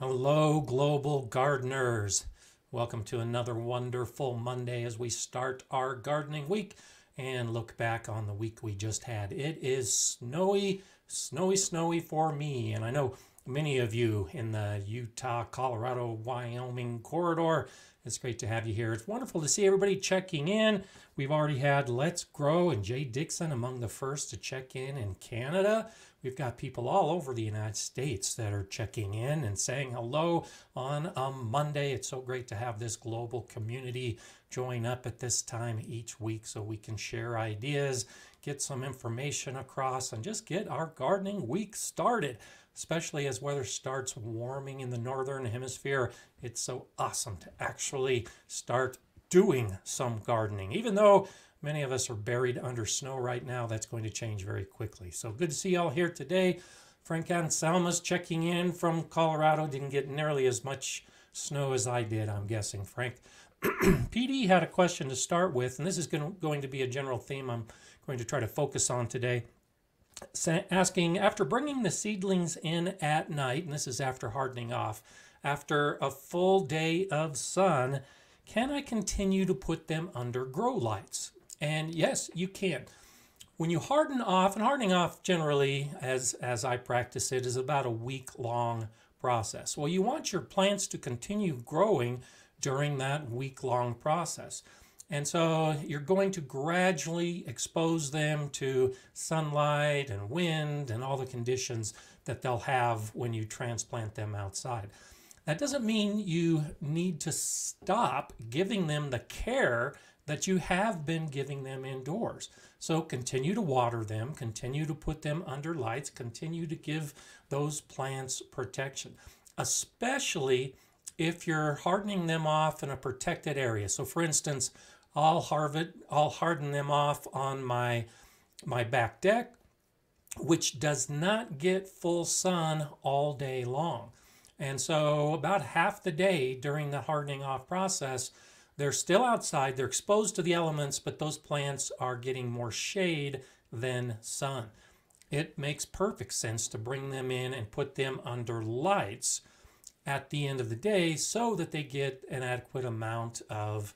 Hello, global gardeners. Welcome to another wonderful Monday as we start our gardening week and look back on the week we just had. It is snowy, snowy for me. And I know many of you in the Utah, Colorado, Wyoming corridor. It's great to have you here. It's wonderful to see everybody checking in. We've already had Let's Grow and Jay Dixon among the first to check in Canada. We've got people all over the United States that are checking in and saying hello on a Monday. It's so great to have this global community join up at this time each week so we can share ideas, get some information across, and just get our gardening week started. Especially as weather starts warming in the northern hemisphere, it's so awesome to actually start doing some gardening. Even though many of us are buried under snow right now, that's going to change very quickly. So good to see y'all here today. Frank Anselma's checking in from Colorado. Didn't get nearly as much snow as I did, I'm guessing, Frank. PD had a question to start with, and this is going to be a general theme I'm going to try to focus on today. Asking, after bringing the seedlings in at night, and this is after hardening off, after a full day of sun, can I continue to put them under grow lights? And yes, you can. When you harden off, and hardening off generally, as I practice it, is about a week-long process. Well, you want your plants to continue growing during that week-long process. And so you're going to gradually expose them to sunlight and wind and all the conditions that they'll have when you transplant them outside. That doesn't mean you need to stop giving them the care that you have been giving them indoors. So continue to water them, continue to put them under lights, continue to give those plants protection, especially if you're hardening them off in a protected area. So for instance, I'll harden them off on my back deck, which does not get full sun all day long. And so about half the day during the hardening off process, they're still outside, they're exposed to the elements, but those plants are getting more shade than sun. It makes perfect sense to bring them in and put them under lights at the end of the day so that they get an adequate amount of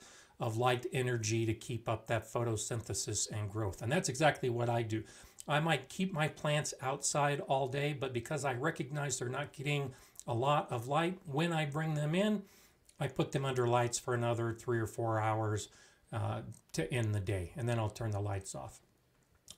light energy to keep up that photosynthesis and growth. And that's exactly what I do. I might keep my plants outside all day, but because I recognize they're not getting a lot of light when I bring them in, I put them under lights for another 3 or 4 hours to end the day, and then I'll turn the lights off.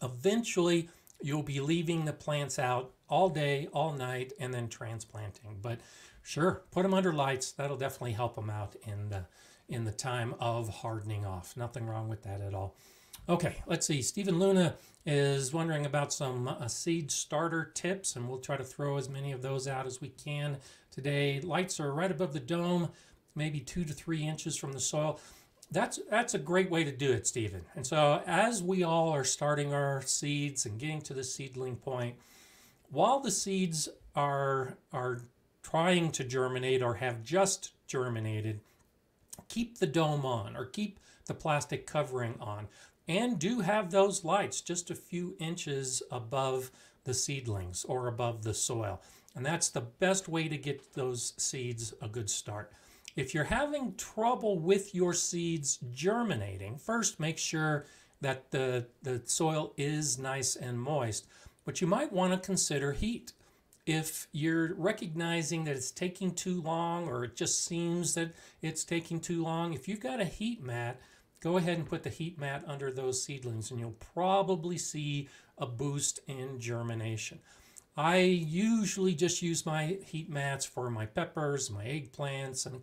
Eventually, you'll be leaving the plants out all day, all night, and then transplanting. But sure, put them under lights. That'll definitely help them out in the time of hardening off. Nothing wrong with that at all. Okay, let's see. Stephen Luna is wondering about some seed starter tips, and we'll try to throw as many of those out as we can today. Lights are right above the dome, maybe 2 to 3 inches from the soil. That's a great way to do it, Stephen. And so as we all are starting our seeds and getting to the seedling point, while the seeds are trying to germinate or have just germinated, keep the dome on or keep the plastic covering on, and do have those lights just a few inches above the seedlings or above the soil. And that's the best way to get those seeds a good start. If you're having trouble with your seeds germinating, first make sure that the soil is nice and moist, but you might want to consider heat. If you're recognizing that it's taking too long, or it just seems that it's taking too long, if you've got a heat mat, go ahead and put the heat mat under those seedlings and you'll probably see a boost in germination. I usually just use my heat mats for my peppers, my eggplants, and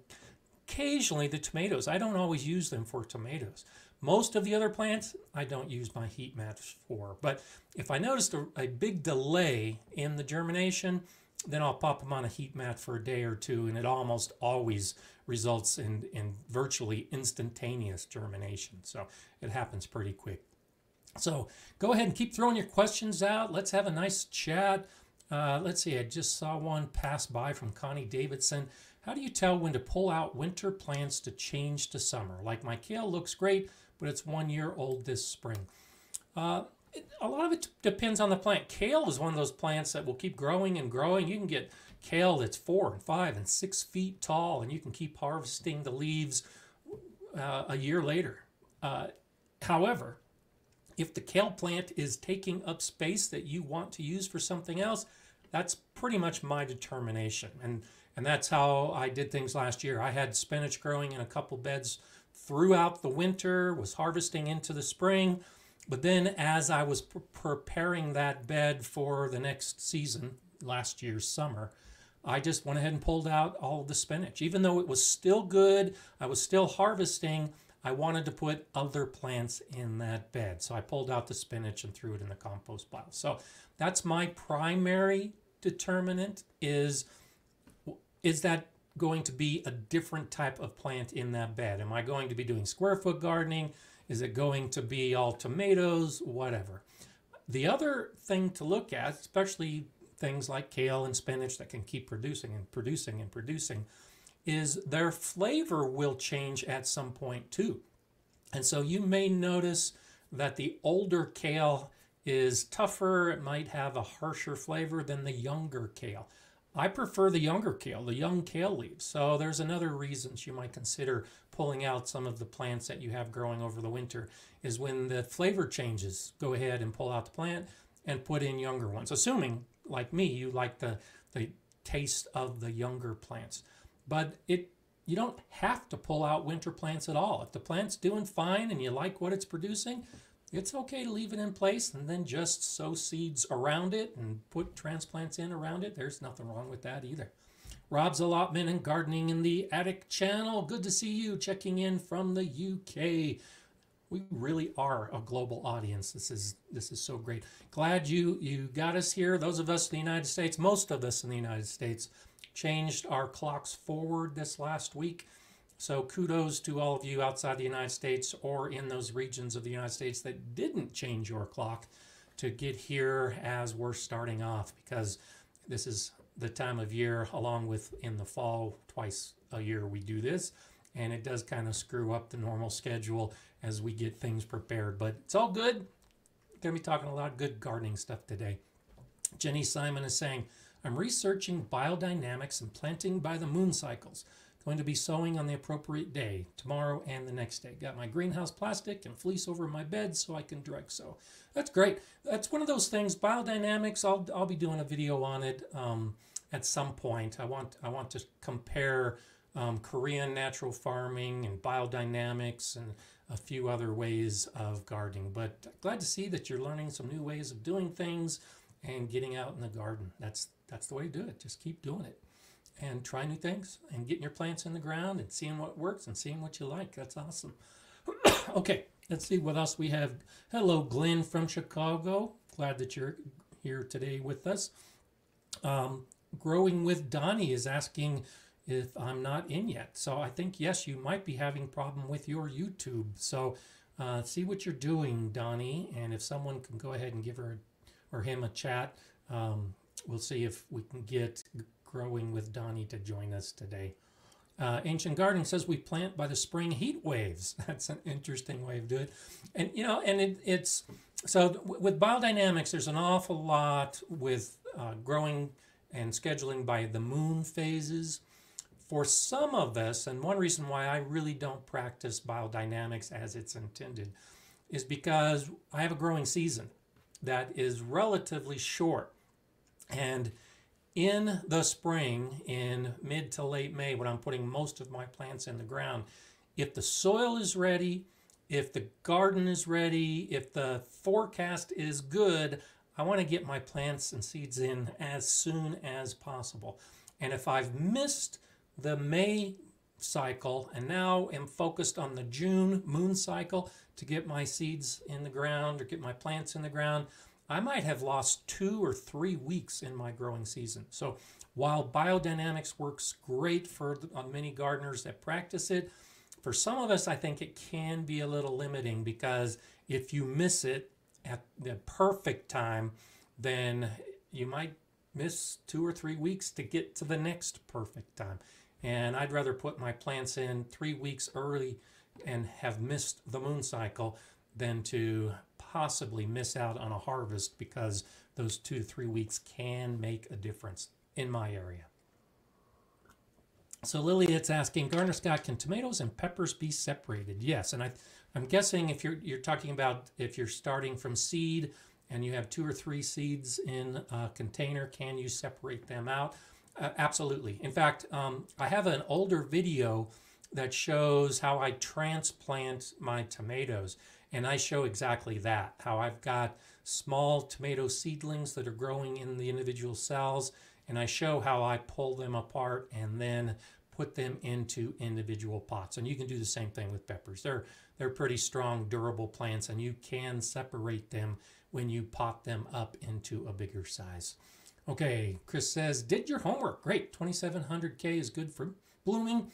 occasionally the tomatoes. I don't always use them for tomatoes. Most of the other plants, I don't use my heat mats for. But if I noticed a big delay in the germination, then I'll pop them on a heat mat for a day or two, and it almost always results in virtually instantaneous germination. So it happens pretty quick. So go ahead and keep throwing your questions out. Let's have a nice chat. Let's see, I just saw one pass by from Connie Davidson. How do you tell when to pull out winter plants to change to summer? Like my kale looks great, but it's 1 year old this spring. A lot of it depends on the plant. Kale is one of those plants that will keep growing and growing. You can get kale that's 4 and 5 and 6 feet tall, and you can keep harvesting the leaves a year later. However, if the kale plant is taking up space that you want to use for something else, that's pretty much my determination. And that's how I did things last year. I had spinach growing in a couple beds throughout the winter, was harvesting into the spring. But then as I was preparing that bed for the next season, last year's summer, I just went ahead and pulled out all of the spinach. Even though it was still good, I was still harvesting, I wanted to put other plants in that bed. So I pulled out the spinach and threw it in the compost pile. So that's my primary determinant, is that going to be a different type of plant in that bed? Am I going to be doing square foot gardening? Is it going to be all tomatoes? Whatever. The other thing to look at, especially things like kale and spinach that can keep producing and producing and producing, is their flavor will change at some point too. And so you may notice that the older kale is tougher. It might have a harsher flavor than the younger kale. I prefer the younger kale, the young kale leaves. So there's another reasons you might consider pulling out some of the plants that you have growing over the winter, is when the flavor changes, go ahead and pull out the plant and put in younger ones. Assuming, like me, you like the taste of the younger plants. But you don't have to pull out winter plants at all. If the plant's doing fine and you like what it's producing, it's okay to leave it in place and then just sow seeds around it and put transplants in around it. There's nothing wrong with that either. Rob's Allotment and Gardening in the Attic channel. Good to see you checking in from the UK. We really are a global audience. This is so great. Glad you got us here. Those of us in the United States, most of us in the United States, changed our clocks forward this last week. So kudos to all of you outside the United States or in those regions of the United States that didn't change your clock to get here as we're starting off, because this is the time of year, along with in the fall, twice a year we do this, and it does kind of screw up the normal schedule as we get things prepared. But it's all good. Going to be talking a lot of good gardening stuff today. Jenny Simon is saying, I'm researching biodynamics and planting by the moon cycles. Going to be sowing on the appropriate day, tomorrow and the next day. Got my greenhouse plastic and fleece over my bed so I can direct sow. That's great. That's one of those things. Biodynamics, I'll be doing a video on it at some point. I want to compare Korean natural farming and biodynamics and a few other ways of gardening. But glad to see that you're learning some new ways of doing things and getting out in the garden. That's the way to do it. Just keep doing it and try new things and getting your plants in the ground and seeing what works and seeing what you like. That's awesome. Okay, let's see what else we have. Hello, Glenn from Chicago. Glad that you're here today with us. Growing with Donnie is asking if I'm not in yet. So I think, yes, you might be having a problem with your YouTube. So see what you're doing, Donnie. And if someone can go ahead and give her or him a chat, we'll see if we can get Growing with Donnie to join us today. Ancient Gardening says we plant by the spring heat waves. That's an interesting way of doing it. And, you know, and it's, so with biodynamics, there's an awful lot with growing and scheduling by the moon phases. For some of us, and one reason why I really don't practice biodynamics as it's intended is because I have a growing season that is relatively short. And in the spring, in mid to late May, when I'm putting most of my plants in the ground, if the soil is ready, if the garden is ready, if the forecast is good, I want to get my plants and seeds in as soon as possible. And if I've missed the May cycle and now am focused on the June moon cycle to get my seeds in the ground or get my plants in the ground, I might have lost 2 or 3 weeks in my growing season. So while biodynamics works great for many gardeners that practice it, for some of us, I think it can be a little limiting, because if you miss it at the perfect time, then you might miss 2 or 3 weeks to get to the next perfect time. And I'd rather put my plants in 3 weeks early and have missed the moon cycle than to possibly miss out on a harvest because those 2 to 3 weeks can make a difference in my area. So Lily, it's asking, Gardener Scott, can tomatoes and peppers be separated? Yes, and I'm guessing if you're talking about if you're starting from seed and you have 2 or 3 seeds in a container, can you separate them out? Absolutely. In fact, I have an older video that shows how I transplant my tomatoes, and I show exactly that, how I've got small tomato seedlings that are growing in the individual cells, and I show how I pull them apart and then put them into individual pots. And you can do the same thing with peppers. They're pretty strong, durable plants, and you can separate them when you pot them up into a bigger size. Okay, Chris says, did your homework. Great, 2,700K is good for blooming,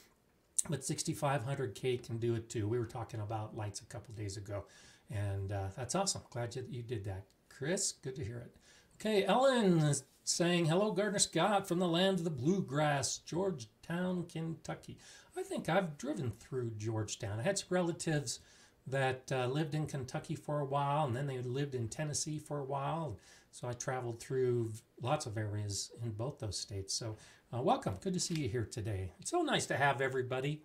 but 6,500K can do it too. We were talking about lights a couple days ago, and that's awesome. Glad you did that. Chris, good to hear it. Okay, Ellen is saying, hello, Gardener Scott from the land of the bluegrass, Georgetown, Kentucky. I think I've driven through Georgetown. I had some relatives that lived in Kentucky for a while, and then they lived in Tennessee for a while. So I traveled through lots of areas in both those states. So welcome. Good to see you here today. It's so nice to have everybody.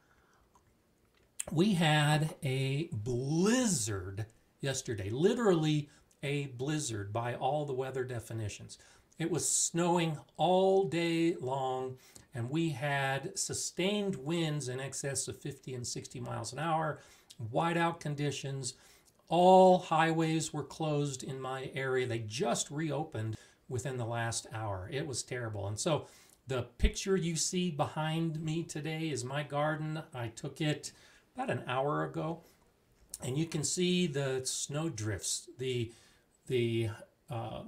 We had a blizzard yesterday, literally a blizzard by all the weather definitions. It was snowing all day long, and we had sustained winds in excess of 50 and 60 miles an hour, whiteout conditions. All highways were closed in my area. They just reopened within the last hour. It was terrible. And so the picture you see behind me today is my garden. I took it about an hour ago, and you can see the snow drifts, the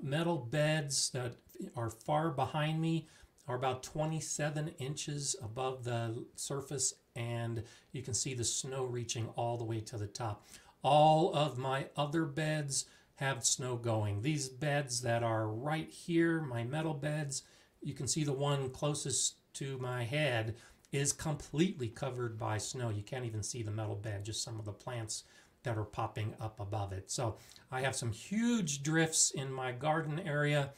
metal beds that are far behind me are about 27 inches above the surface, and you can see the snow reaching all the way to the top. All of my other beds have snow going. These beds that are right here, my metal beds, you can see the one closest to my head is completely covered by snow. You can't even see the metal bed, just some of the plants that are popping up above it. So I have some huge drifts in my garden area.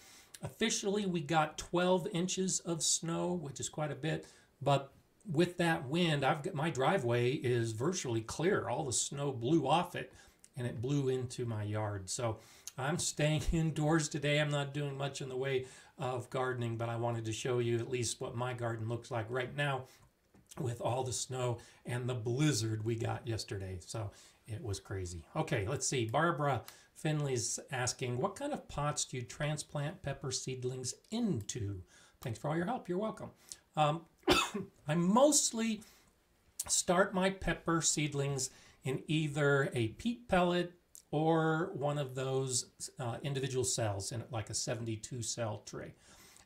Officially, we got 12 inches of snow, which is quite a bit, but with that wind, my driveway is virtually clear. All the snow blew off it, and it blew into my yard. So I'm staying indoors today. I'm not doing much in the way of gardening, but I wanted to show you at least what my garden looks like right now with all the snow and the blizzard we got yesterday. So it was crazy. Okay, let's see. Barbara Finley's asking, what kind of pots do you transplant pepper seedlings into? Thanks for all your help. You're welcome. I mostly start my pepper seedlings in either a peat pellet or one of those individual cells in like a 72 cell tray.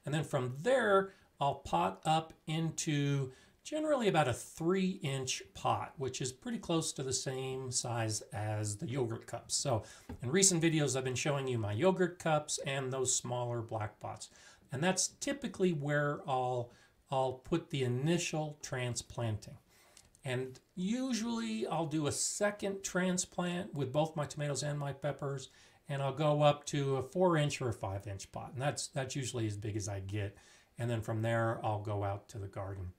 And then from there, I'll pot up into generally about a 3-inch pot, which is pretty close to the same size as the yogurt cups. So in recent videos, I've been showing you my yogurt cups and those smaller black pots. And that's typically where I'll put the initial transplanting. And usually I'll do a second transplant with both my tomatoes and my peppers, and I'll go up to a 4-inch or a 5-inch pot. And that's usually as big as I get. And then from there, I'll go out to the garden.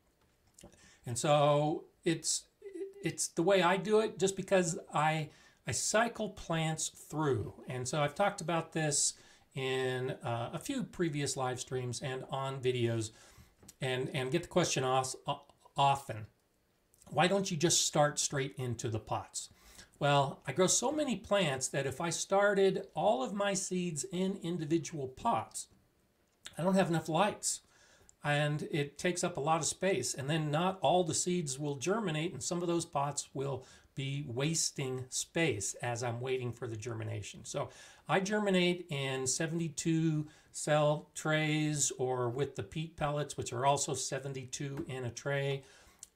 And so it's the way I do it, just because I cycle plants through. And so I've talked about this in a few previous live streams and on videos, and get the question often, why don't you just start straight into the pots? Well, I grow so many plants that if I started all of my seeds in individual pots, I don't have enough lights. And it takes up a lot of space. And then not all the seeds will germinate, and some of those pots will be wasting space as I'm waiting for the germination. So I germinate in 72 cell trays or with the peat pellets, which are also 72 in a tray.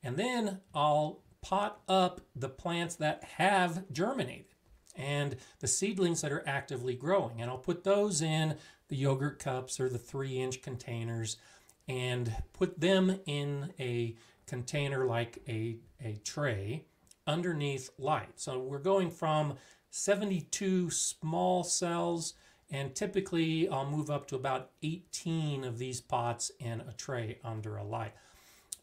And then I'll pot up the plants that have germinated and the seedlings that are actively growing. And I'll put those in the yogurt cups or the 3-inch containers and put them in a container like a tray underneath light. So we're going from 72 small cells, and typically I'll move up to about 18 of these pots in a tray under a light.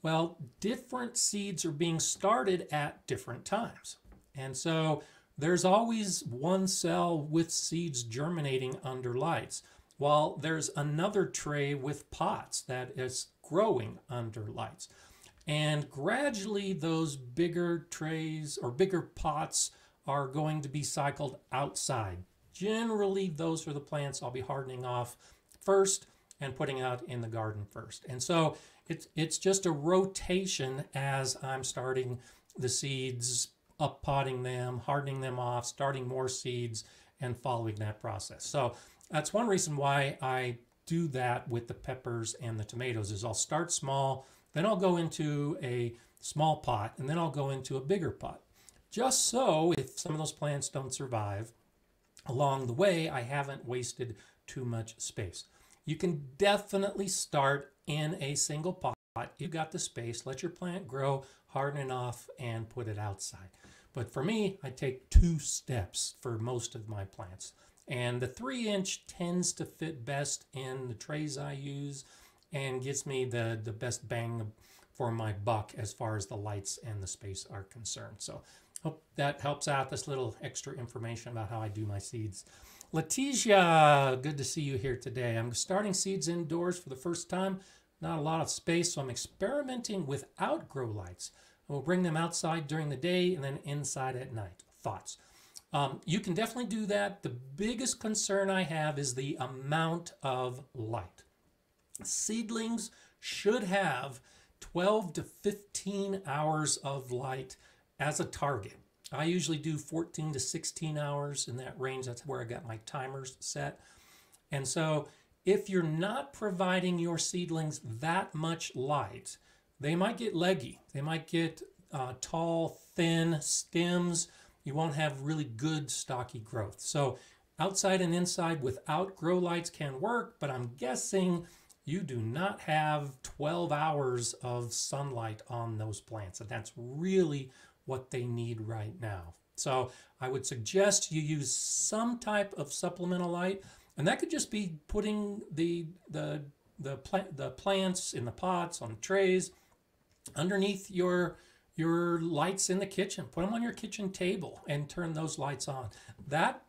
Well, different seeds are being started at different times. And so there's always one cell with seeds germinating under lights, while there's another tray with pots that is growing under lights. And gradually those bigger trays or bigger pots are going to be cycled outside. Generally, those are the plants I'll be hardening off first and putting out in the garden first. And so it's just a rotation as I'm starting the seeds, up potting them, hardening them off, starting more seeds, and following that process. So that's one reason why I do that with the peppers and the tomatoes is I'll start small, then I'll go into a small pot, and then I'll go into a bigger pot. Just so if some of those plants don't survive along the way, I haven't wasted too much space. You can definitely start in a single pot. You've got the space, let your plant grow, harden it off, and put it outside. But for me, I take 2 steps for most of my plants. And the 3-inch tends to fit best in the trays I use and gives me the best bang for my buck as far as the lights and the space are concerned. So hope that helps out, this little extra information about how I do my seeds. Letitia, good to see you here today. I'm starting seeds indoors for the first time. Not a lot of space, so I'm experimenting without grow lights. We'll bring them outside during the day and then inside at night. Thoughts? You can definitely do that. The biggest concern I have is the amount of light. Seedlings should have 12 to 15 hours of light as a target. I usually do 14 to 16 hours in that range. That's where I got my timers set. And so if you're not providing your seedlings that much light, they might get leggy. They might get tall, thin stems. You won't have really good stocky growth. So outside and inside without grow lights can work, but I'm guessing you do not have 12 hours of sunlight on those plants. And that's really what they need right now. So I would suggest you use some type of supplemental light, and that could just be putting the plants in the pots on the trays underneath your lights in the kitchen. Put them on your kitchen table and turn those lights on. That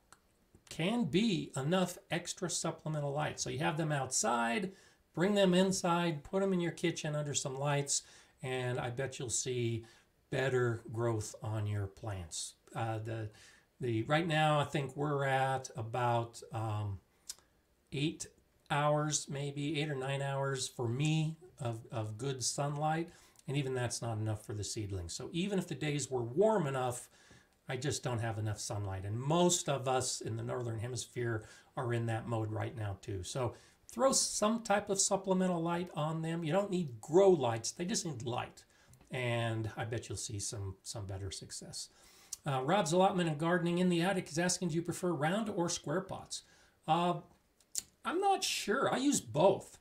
can be enough extra supplemental light. So you have them outside, bring them inside, put them in your kitchen under some lights, and I bet you'll see better growth on your plants. Right now, I think we're at about 8 hours, maybe 8 or 9 hours for me of good sunlight. And even that's not enough for the seedlings. So even if the days were warm enough, I just don't have enough sunlight. And most of us in the Northern Hemisphere are in that mode right now too. So throw some type of supplemental light on them. You don't need grow lights. They just need light. And I bet you'll see some better success. Rob's Allotment and Gardening in the Attic is asking, do you prefer round or square pots? I'm not sure. I use both.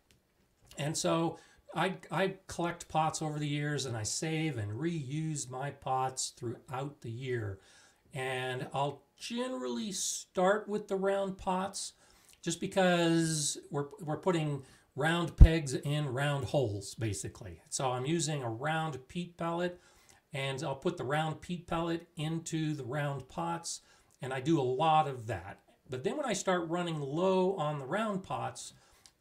And so I collect pots over the years, and I save and reuse my pots throughout the year. And I'll generally start with the round pots just because we're putting round pegs in round holes, basically. So I'm using a round peat pellet, and I'll put the round peat pellet into the round pots, and I do a lot of that. But then when I start running low on the round pots,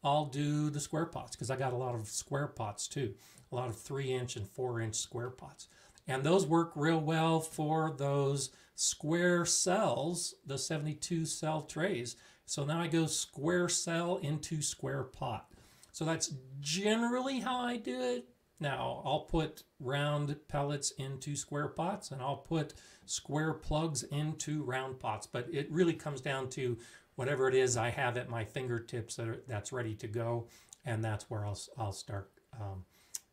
I'll do the square pots, because I got a lot of square pots too, a lot of 3-inch and 4-inch square pots. And those work real well for those square cells, the 72 cell trays. So now I go square cell into square pot. So that's generally how I do it. Now I'll put round pellets into square pots, and I'll put square plugs into round pots. But it really comes down to whatever it is I have at my fingertips that's ready to go, and that's where I'll start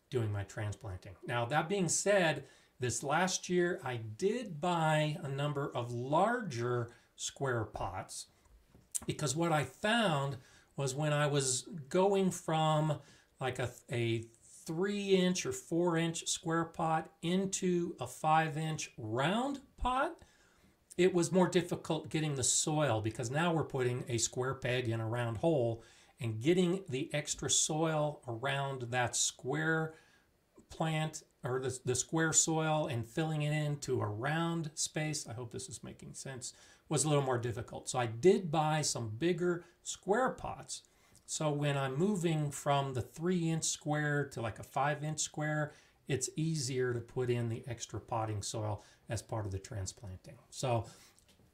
doing my transplanting. Now, that being said, this last year I did buy a number of larger square pots, because what I found was when I was going from like a 3-inch or 4-inch square pot into a 5-inch round pot, it was more difficult getting the soil, because now we're putting a square peg in a round hole, and getting the extra soil around that square plant, or the square soil, and filling it into a round space, I hope this is making sense, was a little more difficult. So I did buy some bigger square pots. So when I'm moving from the 3-inch square to like a 5-inch square, it's easier to put in the extra potting soil as part of the transplanting. So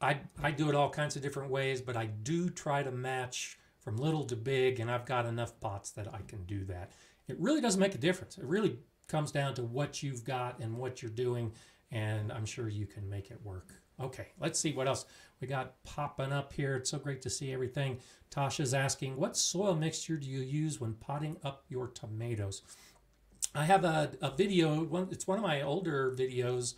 I do it all kinds of different ways, but I do try to match from little to big, and I've got enough pots that I can do that. It really doesn't make a difference. It really comes down to what you've got and what you're doing, and I'm sure you can make it work. Okay, let's see what else we got popping up here. It's so great to see everything. Tasha's asking, what soil mixture do you use when potting up your tomatoes? I have a video, it's one of my older videos.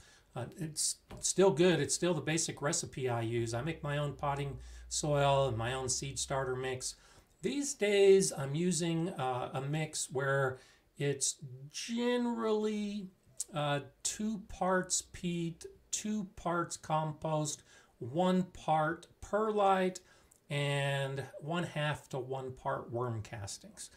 It's still good. It's still the basic recipe I use. I make my own potting soil and my own seed starter mix. These days I'm using a mix where it's generally 2 parts peat, 2 parts compost, 1 part perlite, and 1/2 to 1 part worm castings,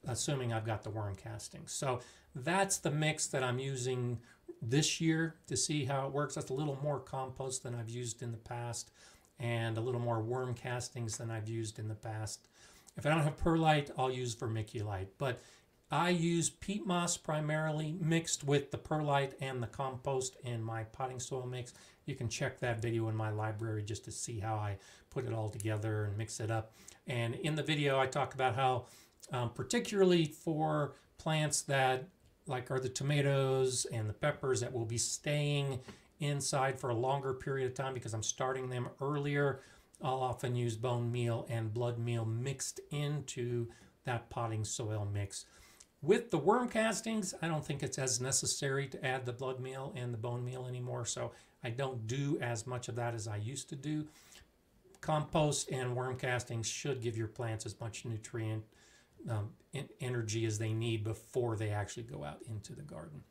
assuming I've got the worm castings. So that's the mix that I'm using this year to see how it works. That's a little more compost than I've used in the past, and a little more worm castings than I've used in the past. If I don't have perlite, I'll use vermiculite, but I use peat moss primarily mixed with the perlite and the compost in my potting soil mix. You can check that video in my library just to see how I put it all together and mix it up. And in the video, I talk about how, particularly for plants that like are the tomatoes and the peppers that will be staying inside for a longer period of time because I'm starting them earlier, I'll often use bone meal and blood meal mixed into that potting soil mix. With the worm castings, I don't think it's as necessary to add the blood meal and the bone meal anymore, so I don't do as much of that as I used to do. Compost and worm castings should give your plants as much nutrient energy as they need before they actually go out into the garden.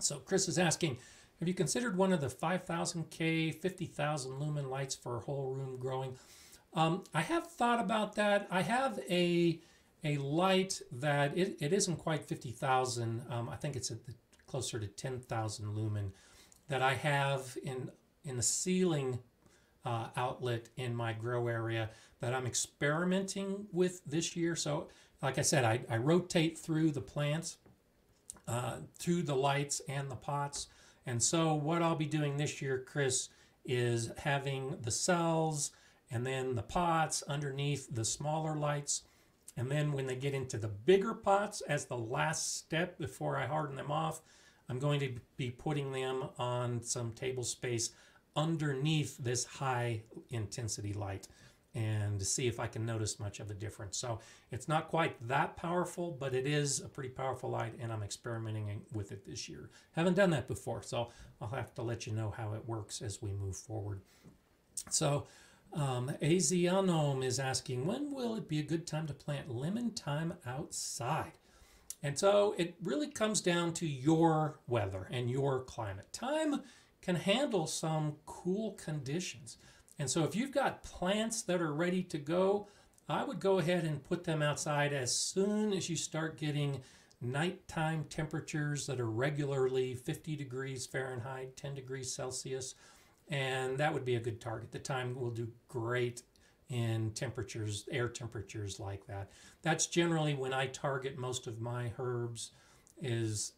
So Chris is asking, have you considered one of the 5000K, 50,000 lumen lights for whole room growing? I have thought about that. I have a light that it isn't quite 50,000. I think it's closer to 10,000 lumen that I have in the ceiling outlet in my grow area that I'm experimenting with this year. So like I said, I rotate through the plants, through the lights and the pots. And so what I'll be doing this year, Chris, is having the cells and then the pots underneath the smaller lights. And then when they get into the bigger pots as the last step before I harden them off, I'm going to be putting them on some table space underneath this high intensity light and to see if I can notice much of a difference. So it's not quite that powerful, but it is a pretty powerful light, and I'm experimenting with it this year. Haven't done that before, so I'll have to let you know how it works as we move forward. So Azianom is asking, when will it be a good time to plant lemon thyme outside? And so it really comes down to your weather and your climate. Thyme can handle some cool conditions. And so if you've got plants that are ready to go, I would go ahead and put them outside as soon as you start getting nighttime temperatures that are regularly 50 degrees Fahrenheit, 10 degrees Celsius. And that would be a good target. The thyme will do great in temperatures, air temperatures like that. That's generally when I target most of my herbs is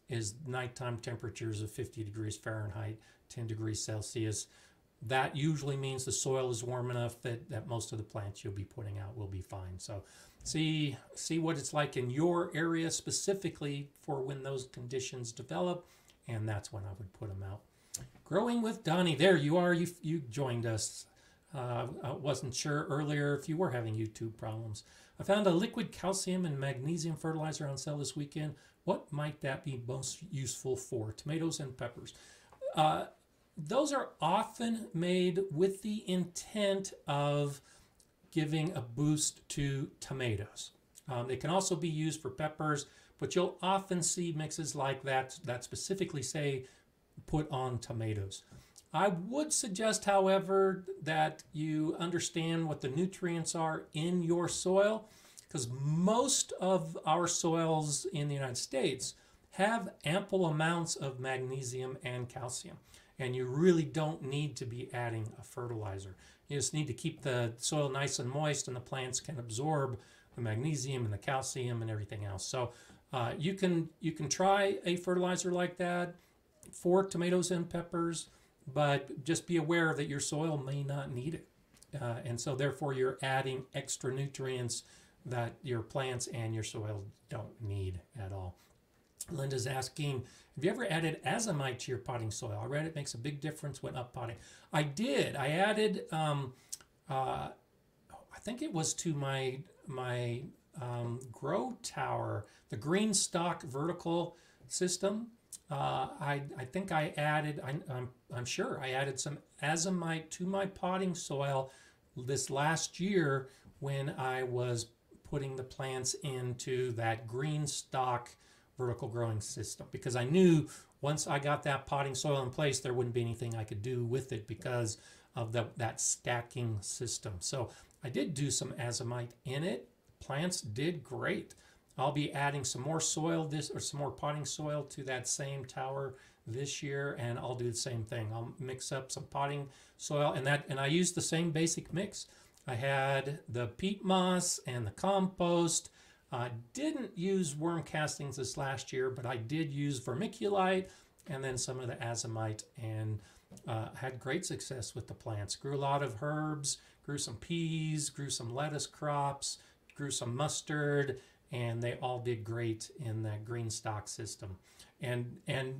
nighttime temperatures of 50 degrees Fahrenheit, 10 degrees Celsius. That usually means the soil is warm enough that most of the plants you'll be putting out will be fine. So see what it's like in your area specifically for when those conditions develop, and that's when I would put them out. Growing with Donnie, there you are, you joined us. I wasn't sure earlier if you were having YouTube problems. I found a liquid calcium and magnesium fertilizer on sale this weekend. What might that be most useful for? Tomatoes and peppers. Those are often made with the intent of giving a boost to tomatoes. They can also be used for peppers, but you'll often see mixes like that specifically say put on tomatoes. I would suggest, however, that you understand what the nutrients are in your soil, because most of our soils in the United States have ample amounts of magnesium and calcium. And you really don't need to be adding a fertilizer. You just need to keep the soil nice and moist, and the plants can absorb the magnesium and the calcium and everything else. So you can try a fertilizer like that for tomatoes and peppers, but just be aware that your soil may not need it. And so therefore you're adding extra nutrients that your plants and your soil don't need at all. Linda's asking, have you ever added Azomite to your potting soil? I read it makes a big difference when up potting. I did. I added, I think it was to my grow tower, the green stock vertical system. I think I added, I'm sure I added some Azomite to my potting soil this last year when I was putting the plants into that green stock vertical growing system, because I knew once I got that potting soil in place, there wouldn't be anything I could do with it because of that stacking system. So I did do some Azomite in it. Plants did great. I'll be adding some more soil some more potting soil to that same tower this year, and I'll do the same thing. I'll mix up some potting soil, and I used the same basic mix. I had the peat moss and the compost. Didn't use worm castings this last year, but I did use vermiculite and then some of the Azomite, and had great success with the plants. Grew a lot of herbs, grew some peas, grew some lettuce crops, grew some mustard, and they all did great in that green stock system. And I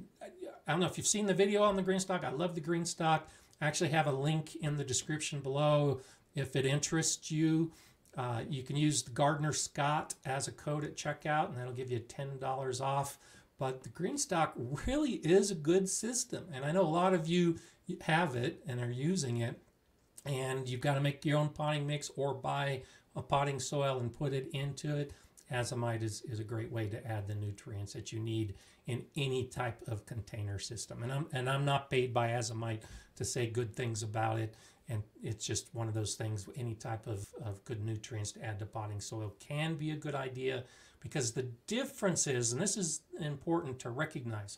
don't know if you've seen the video on the green stock. I love the green stock. I actually have a link in the description below if it interests you. You can use the Gardner Scott as a code at checkout, and that'll give you $10 off. But the green stock really is a good system, and I know a lot of you have it and are using it, and you've got to make your own potting mix or buy a potting soil and put it into it. Azomite is a great way to add the nutrients that you need in any type of container system. And I'm not paid by Azomite to say good things about it. And it's just one of those things, any type of good nutrients to add to potting soil can be a good idea, because the difference is, and this is important to recognize,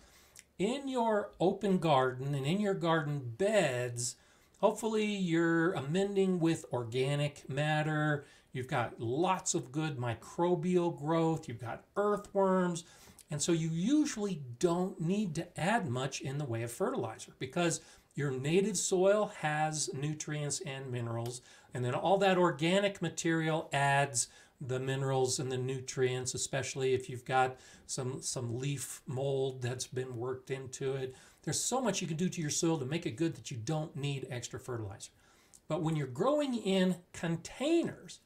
in your open garden and in your garden beds, hopefully you're amending with organic matter. You've got lots of good microbial growth. You've got earthworms. And so you usually don't need to add much in the way of fertilizer, because your native soil has nutrients and minerals, and then all that organic material adds the minerals and the nutrients, especially if you've got some leaf mold that's been worked into it. There's so much you can do to your soil to make it good that you don't need extra fertilizer. But when you're growing in containers,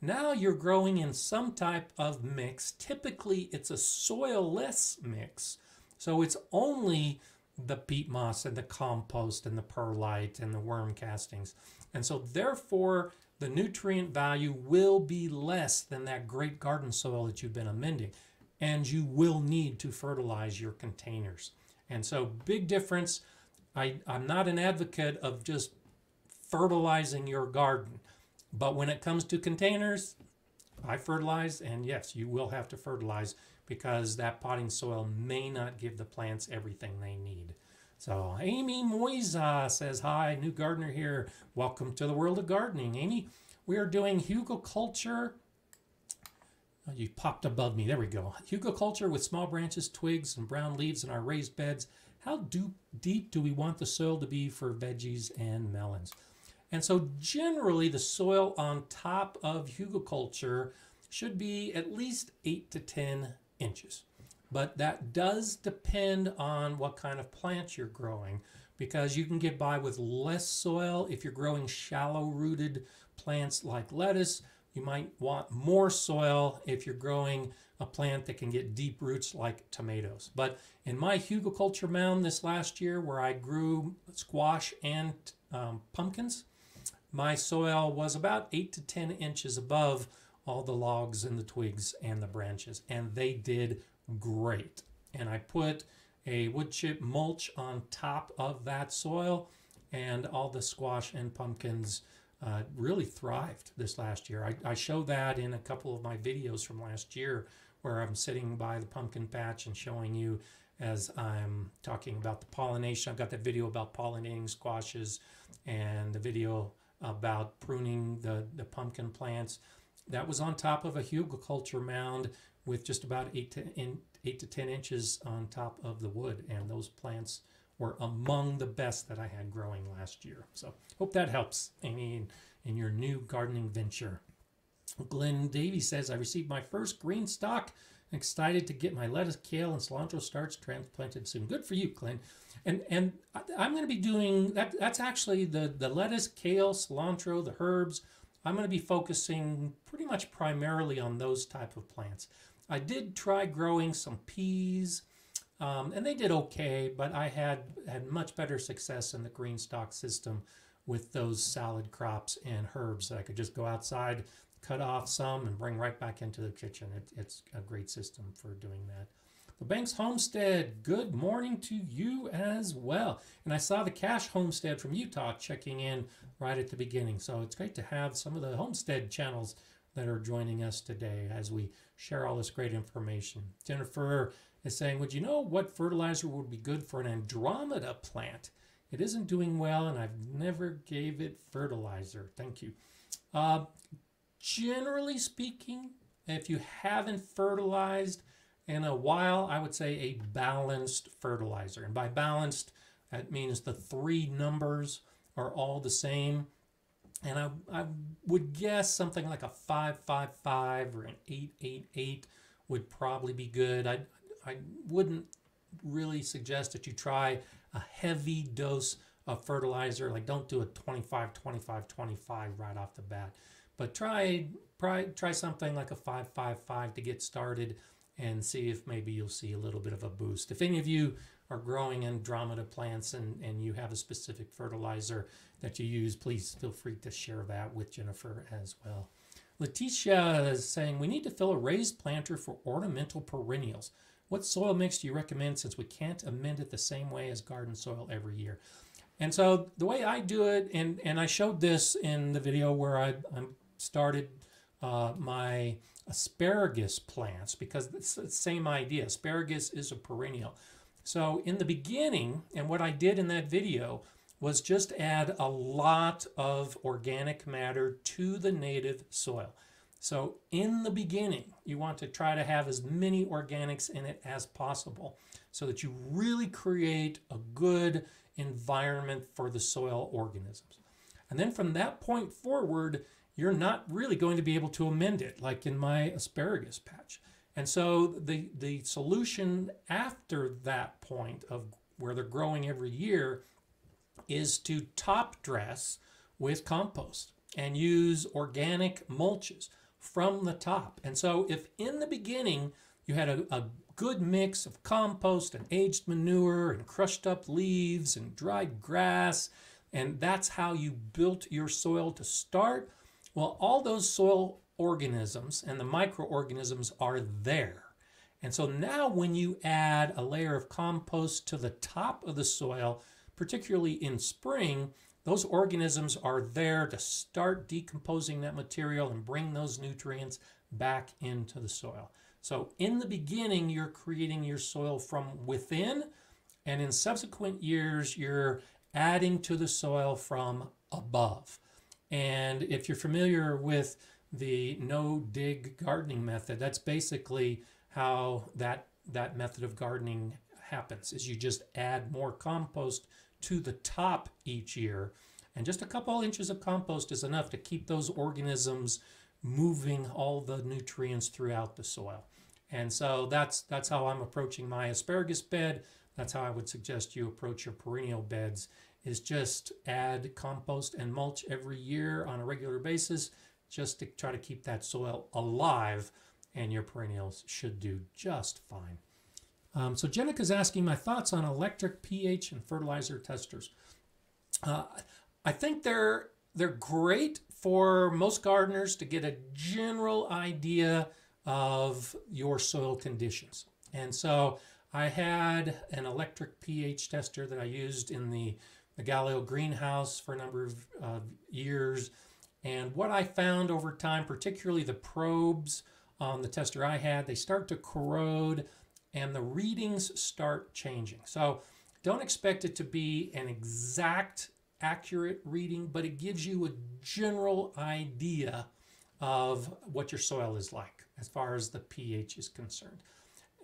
now you're growing in some type of mix. Typically, it's a soil-less mix. So it's only the peat moss and the compost and the perlite and the worm castings. And so therefore, the nutrient value will be less than that great garden soil that you've been amending. And you will need to fertilize your containers. And so big difference. I'm not an advocate of just fertilizing your garden. But when it comes to containers, I fertilize, and yes, you will have to fertilize, because that potting soil may not give the plants everything they need. So Amy Moisa says, hi, new gardener here. Welcome to the world of gardening. Amy, we are doing hugelculture. Oh, you popped above me. There we go. Hugelculture with small branches, twigs, and brown leaves in our raised beds. How deep do we want the soil to be for veggies and melons? And so generally the soil on top of hugelculture should be at least 8 to 10 inches. But that does depend on what kind of plants you're growing, because you can get by with less soil. If you're growing shallow rooted plants like lettuce, you might want more soil if you're growing a plant that can get deep roots like tomatoes. But in my hugelculture mound this last year, where I grew squash and pumpkins, my soil was about 8 to 10 inches above all the logs and the twigs and the branches, and they did great. And I put a wood chip mulch on top of that soil, and all the squash and pumpkins really thrived this last year. I show that in a couple of my videos from last year where I'm sitting by the pumpkin patch and showing you as I'm talking about the pollination. I've got that video about pollinating squashes and the video about pruning the pumpkin plants. That was on top of a hugelkultur mound with just about 8 to 10 inches on top of the wood, and those plants were among the best that I had growing last year. So hope that helps, Amy, in your new gardening venture. Glenn Davies says, I received my first green stock. Excited to get my lettuce, kale, and cilantro starts transplanted soon. Good for you, Glenn. And I'm going to be doing that. That's actually the lettuce, kale, cilantro, the herbs. I'm going to be focusing pretty much primarily on those type of plants. I did try growing some peas, and they did okay, but I had much better success in the green stock system with those salad crops and herbs that I could just go outside, cut off some, and bring right back into the kitchen. It's a great system for doing that. The Banks Homestead, good morning to you as well. And I saw the Cash Homestead from Utah checking in right at the beginning. So it's great to have some of the homestead channels that are joining us today as we share all this great information. Jennifer is saying, would you know what fertilizer would be good for an Andromeda plant? It isn't doing well and I've never gave it fertilizer. Thank you. Generally speaking, if you haven't fertilized in a while, I would say a balanced fertilizer. And by balanced, that means the 3 numbers are all the same. And I would guess something like a 5-5-5 or an 8-8-8 would probably be good. I wouldn't really suggest that you try a heavy dose of fertilizer. Like, don't do a 25-25-25 right off the bat. But try something like a 5-5-5 to get started and see if maybe you'll see a little bit of a boost. If any of you are growing Andromeda plants and you have a specific fertilizer that you use, please feel free to share that with Jennifer as well. Letitia is saying, we need to fill a raised planter for ornamental perennials. What soil mix do you recommend since we can't amend it the same way as garden soil every year? And so the way I do it, and I showed this in the video where I started my asparagus plants, because it's the same idea. Asparagus is a perennial. So in the beginning, and what I did in that video was just add a lot of organic matter to the native soil. So in the beginning, you want to try to have as many organics in it as possible so that you really create a good environment for the soil organisms. And then from that point forward, you're not really going to be able to amend it, like in my asparagus patch. And so the solution after that point of where they're growing every year is to top dress with compost and use organic mulches from the top. And so if in the beginning you had a good mix of compost and aged manure and crushed up leaves and dried grass, and that's how you built your soil to start, well, all those soil organisms and the microorganisms are there. And so now when you add a layer of compost to the top of the soil, particularly in spring, those organisms are there to start decomposing that material and bring those nutrients back into the soil. So in the beginning, you're creating your soil from within, and in subsequent years, you're adding to the soil from above. And if you're familiar with the no-dig gardening method, that's basically how that method of gardening happens, is you just add more compost to the top each year. And just a couple inches of compost is enough to keep those organisms moving all the nutrients throughout the soil. And so that's how I'm approaching my asparagus bed. That's how I would suggest you approach your perennial beds, is just add compost and mulch every year on a regular basis, just to try to keep that soil alive, and your perennials should do just fine. So Jenica's asking my thoughts on electric pH and fertilizer testers. I think they're great for most gardeners to get a general idea of your soil conditions. And so I had an electric pH tester that I used in the the Galileo greenhouse for a number of years. And what I found over time, particularly the probes on the tester I had, they start to corrode and the readings start changing. So don't expect it to be an exact, accurate reading, but it gives you a general idea of what your soil is like as far as the pH is concerned.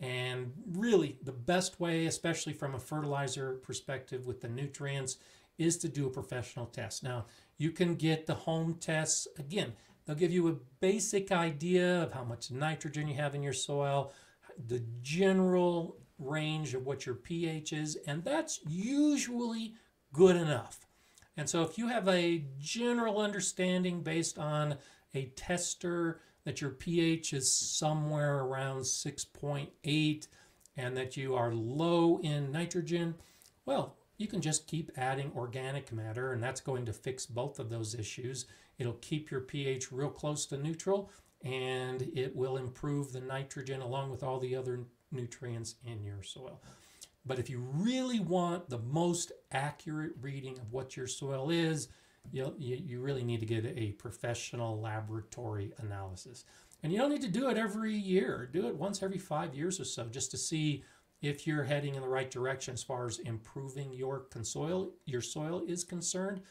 And really, the best way, especially from a fertilizer perspective with the nutrients, is to do a professional test. Now, you can get the home tests. Again, they'll give you a basic idea of how much nitrogen you have in your soil, the general range of what your pH is, and that's usually good enough. And so if you have a general understanding based on a tester that your pH is somewhere around 6.8 and that you are low in nitrogen, well, you can just keep adding organic matter, and that's going to fix both of those issues. It'll keep your pH real close to neutral, and it will improve the nitrogen along with all the other nutrients in your soil. But if you really want the most accurate reading of what your soil is, you really need to get a professional laboratory analysis. And you don't need to do it every year. Do it once every 5 years or so, just to see if you're heading in the right direction as far as improving your soil is concerned.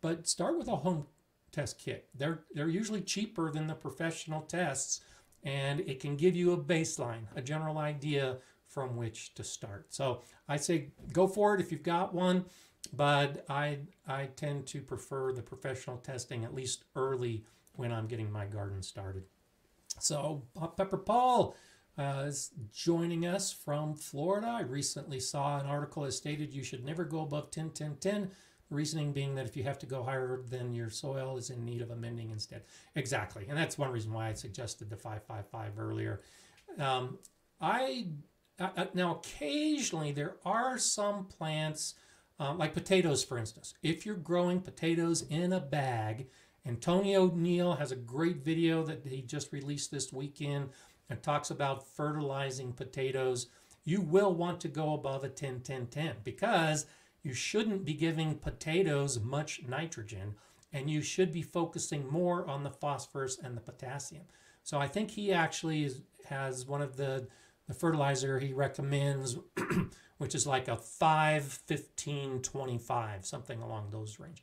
But start with a home test kit. They're usually cheaper than the professional tests, and it can give you a baseline, a general idea from which to start. So I say go for it if you've got one, but I tend to prefer the professional testing at least early when I'm getting my garden started. So Hot Pepper Paul is joining us from Florida. I recently saw an article that stated you should never go above 10-10-10. The reasoning being that if you have to go higher, then your soil is in need of amending instead. Exactly, and that's one reason why I suggested the 5-5-5 earlier. Now occasionally there are some plants, like potatoes for instance. If you're growing potatoes in a bag, and Tony O'Neill has a great video that he just released this weekend and talks about fertilizing potatoes, you will want to go above a 10-10-10 because you shouldn't be giving potatoes much nitrogen, and you should be focusing more on the phosphorus and the potassium. So I think he actually has one of the fertilizer he recommends, which is like a 5-15-25, something along those range.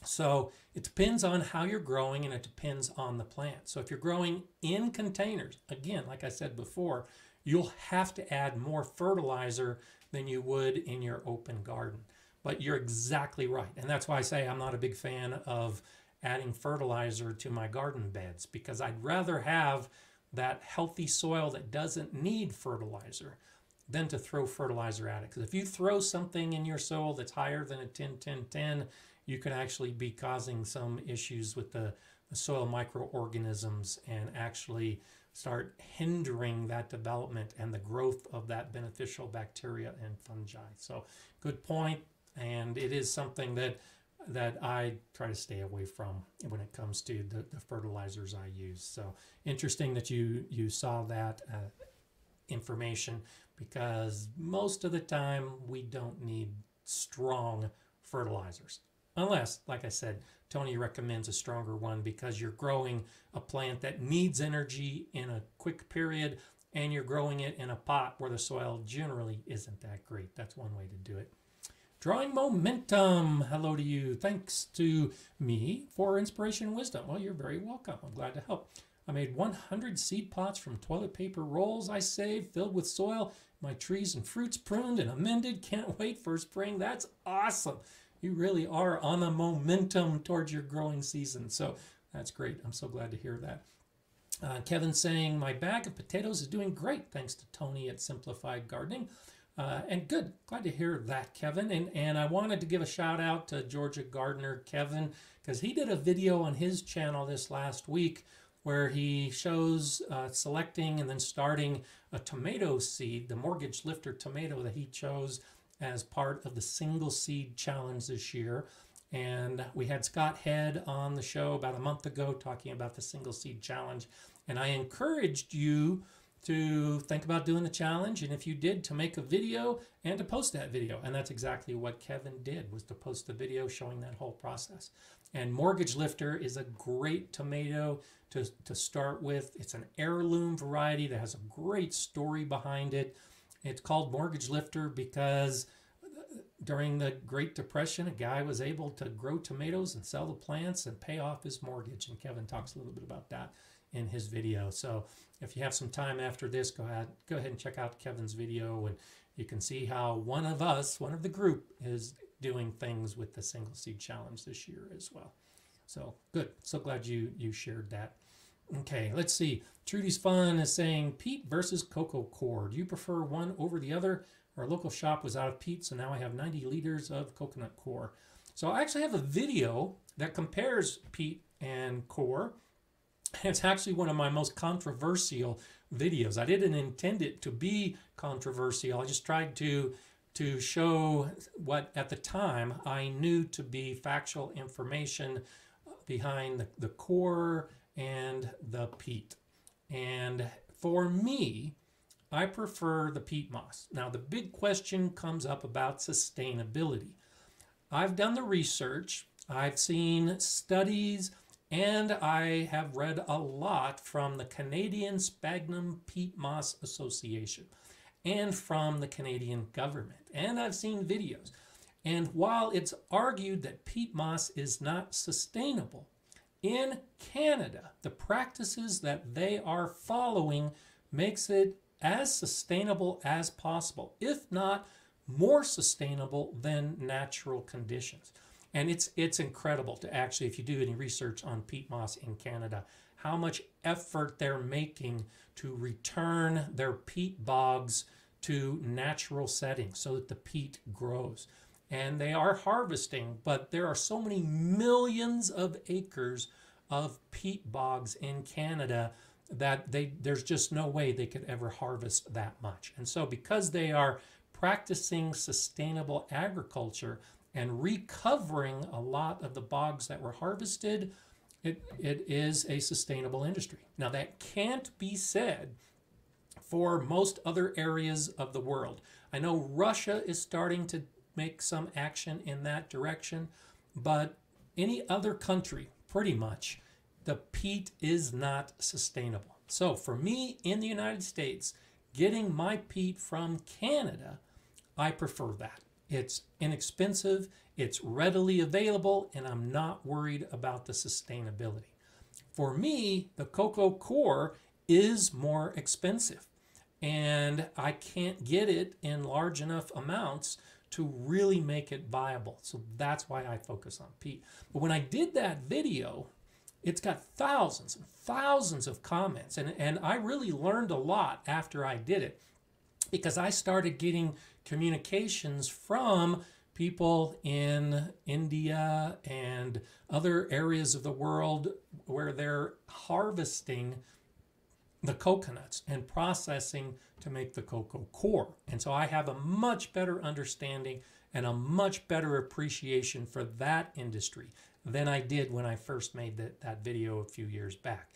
So it depends on how you're growing, and it depends on the plant. So if you're growing in containers, again, like I said before, you'll have to add more fertilizer than you would in your open garden. But you're exactly right. And that's why I say I'm not a big fan of adding fertilizer to my garden beds, because I'd rather have that healthy soil that doesn't need fertilizer than to throw fertilizer at it. Because if you throw something in your soil that's higher than a 10-10-10, you can actually be causing some issues with the soil microorganisms and actually start hindering that development and the growth of that beneficial bacteria and fungi. So good point, and it is something that I try to stay away from when it comes to the fertilizers I use. So interesting that you saw that information, because most of the time we don't need strong fertilizers. Unless, like I said, Tony recommends a stronger one because you're growing a plant that needs energy in a quick period, and you're growing it in a pot where the soil generally isn't that great. That's one way to do it. Drawing Momentum, hello to you. Thanks to me for inspiration and wisdom. Well, you're very welcome. I'm glad to help. I made 100 seed pots from toilet paper rolls I saved, filled with soil, my trees and fruits pruned and amended. Can't wait for spring. That's awesome. You really are on a momentum towards your growing season. So that's great. I'm so glad to hear that. Kevin saying, my bag of potatoes is doing great thanks to Tony at Simplified Gardening. And good. Glad to hear that, Kevin. And I wanted to give a shout out to Georgia gardener Kevin, because he did a video on his channel this last week where he shows selecting and then starting a tomato seed, the Mortgage Lifter tomato that he chose as part of the single seed challenge this year. And we had Scott Head on the show about a month ago talking about the single seed challenge. And I encouraged you to think about doing the challenge, and if you did, to make a video and to post that video. And that's exactly what Kevin did, was to post the video showing that whole process. And Mortgage Lifter is a great tomato to start with. It's an heirloom variety that has a great story behind it. It's called Mortgage Lifter because during the Great Depression, a guy was able to grow tomatoes and sell the plants and pay off his mortgage. And Kevin talks a little bit about that in his video. So if you have some time after this, go ahead and check out Kevin's video, and you can see how one of the group, is doing things with the single seed challenge this year as well. So good. So glad you shared that. Okay, let's see. Trudy's Fun is saying peat versus cocoa core. Do you prefer one over the other? Our local shop was out of peat, so now I have 90 liters of coconut core. So I actually have a video that compares peat and core. It's actually one of my most controversial videos. I didn't intend it to be controversial. I just tried to show what at the time I knew to be factual information behind the core and the peat. And for me, I prefer the peat moss. Now, the big question comes up about sustainability. I've done the research, I've seen studies, and I have read a lot from the Canadian Sphagnum Peat Moss Association and from the Canadian government. And I've seen videos. And while it's argued that peat moss is not sustainable, in Canada, the practices that they are following makes it as sustainable as possible, if not more sustainable than natural conditions. And it's incredible to actually, if you do any research on peat moss in Canada, how much effort they're making to return their peat bogs to natural settings so that the peat grows. And they are harvesting, but there are so many millions of acres of peat bogs in Canada that there's just no way they could ever harvest that much. And so because they are practicing sustainable agriculture and recovering a lot of the bogs that were harvested, it is a sustainable industry. Now, that can't be said for most other areas of the world. I know Russia is starting to make some action in that direction, but any other country, pretty much, the peat is not sustainable. So for me in the United States, getting my peat from Canada, I prefer that. It's inexpensive, it's readily available, and I'm not worried about the sustainability. For me, the cocoa core is more expensive, and I can't get it in large enough amounts to really make it viable. So that's why I focus on peat. But when I did that video, it's got thousands and thousands of comments, and I really learned a lot after I did it, because I started getting communications from people in India and other areas of the world where they're harvesting the coconuts and processing to make the cocoa core. And so I have a much better understanding and a much better appreciation for that industry than I did when I first made that video a few years back.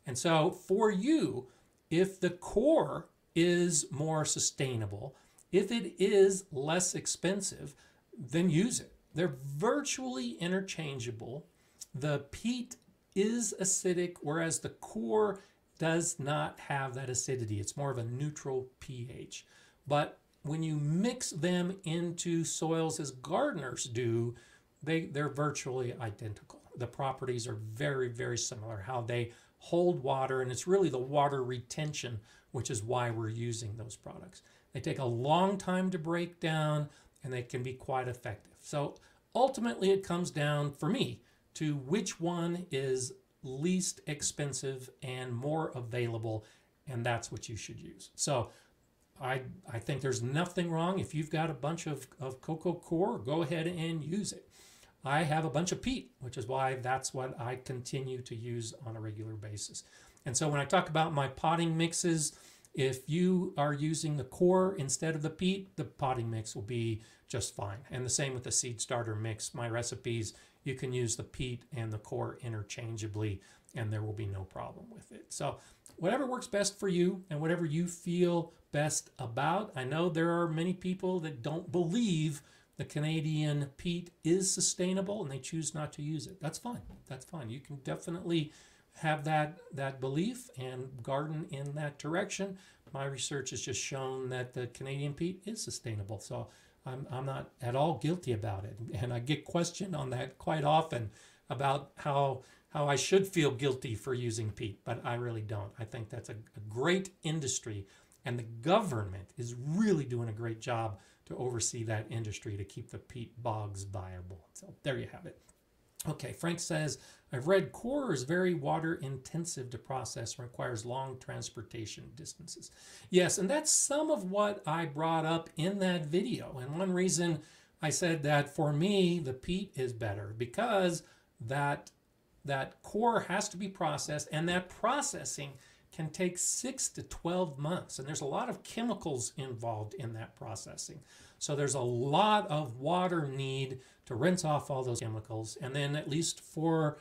And so for you, if the core is more sustainable, if it is less expensive, then use it. They're virtually interchangeable. The peat is acidic, whereas the core does not have that acidity. It's more of a neutral pH. But when you mix them into soils as gardeners do, they're virtually identical. The properties are very, very similar, how they hold water, and it's really the water retention, which is why we're using those products. They take a long time to break down, and they can be quite effective. So ultimately it comes down, for me, to which one is least expensive and more available, and that's what you should use. So I think there's nothing wrong. If you've got a bunch of cocoa core, go ahead and use it. I have a bunch of peat, which is why that's what I continue to use on a regular basis. And so when I talk about my potting mixes, if you are using the core instead of the peat, the potting mix will be just fine. And the same with the seed starter mix. My recipes, you can use the peat and the core interchangeably, and there will be no problem with it. So whatever works best for you and whatever you feel best about. I know there are many people that don't believe the Canadian peat is sustainable and they choose not to use it. That's fine. That's fine. You can definitely have that belief and garden in that direction. My research has just shown that the Canadian peat is sustainable. So I'm not at all guilty about it. And I get questioned on that quite often about how I should feel guilty for using peat, but I really don't. I think that's a great industry, and the government is really doing a great job to oversee that industry to keep the peat bogs viable. So there you have it. Okay, Frank says, I've read coir is very water intensive to process and requires long transportation distances. Yes, and that's some of what I brought up in that video. And one reason I said that for me, the peat is better because that coir has to be processed, and that processing can take 6 to 12 months. And there's a lot of chemicals involved in that processing. So there's a lot of water need to rinse off all those chemicals. And then at least for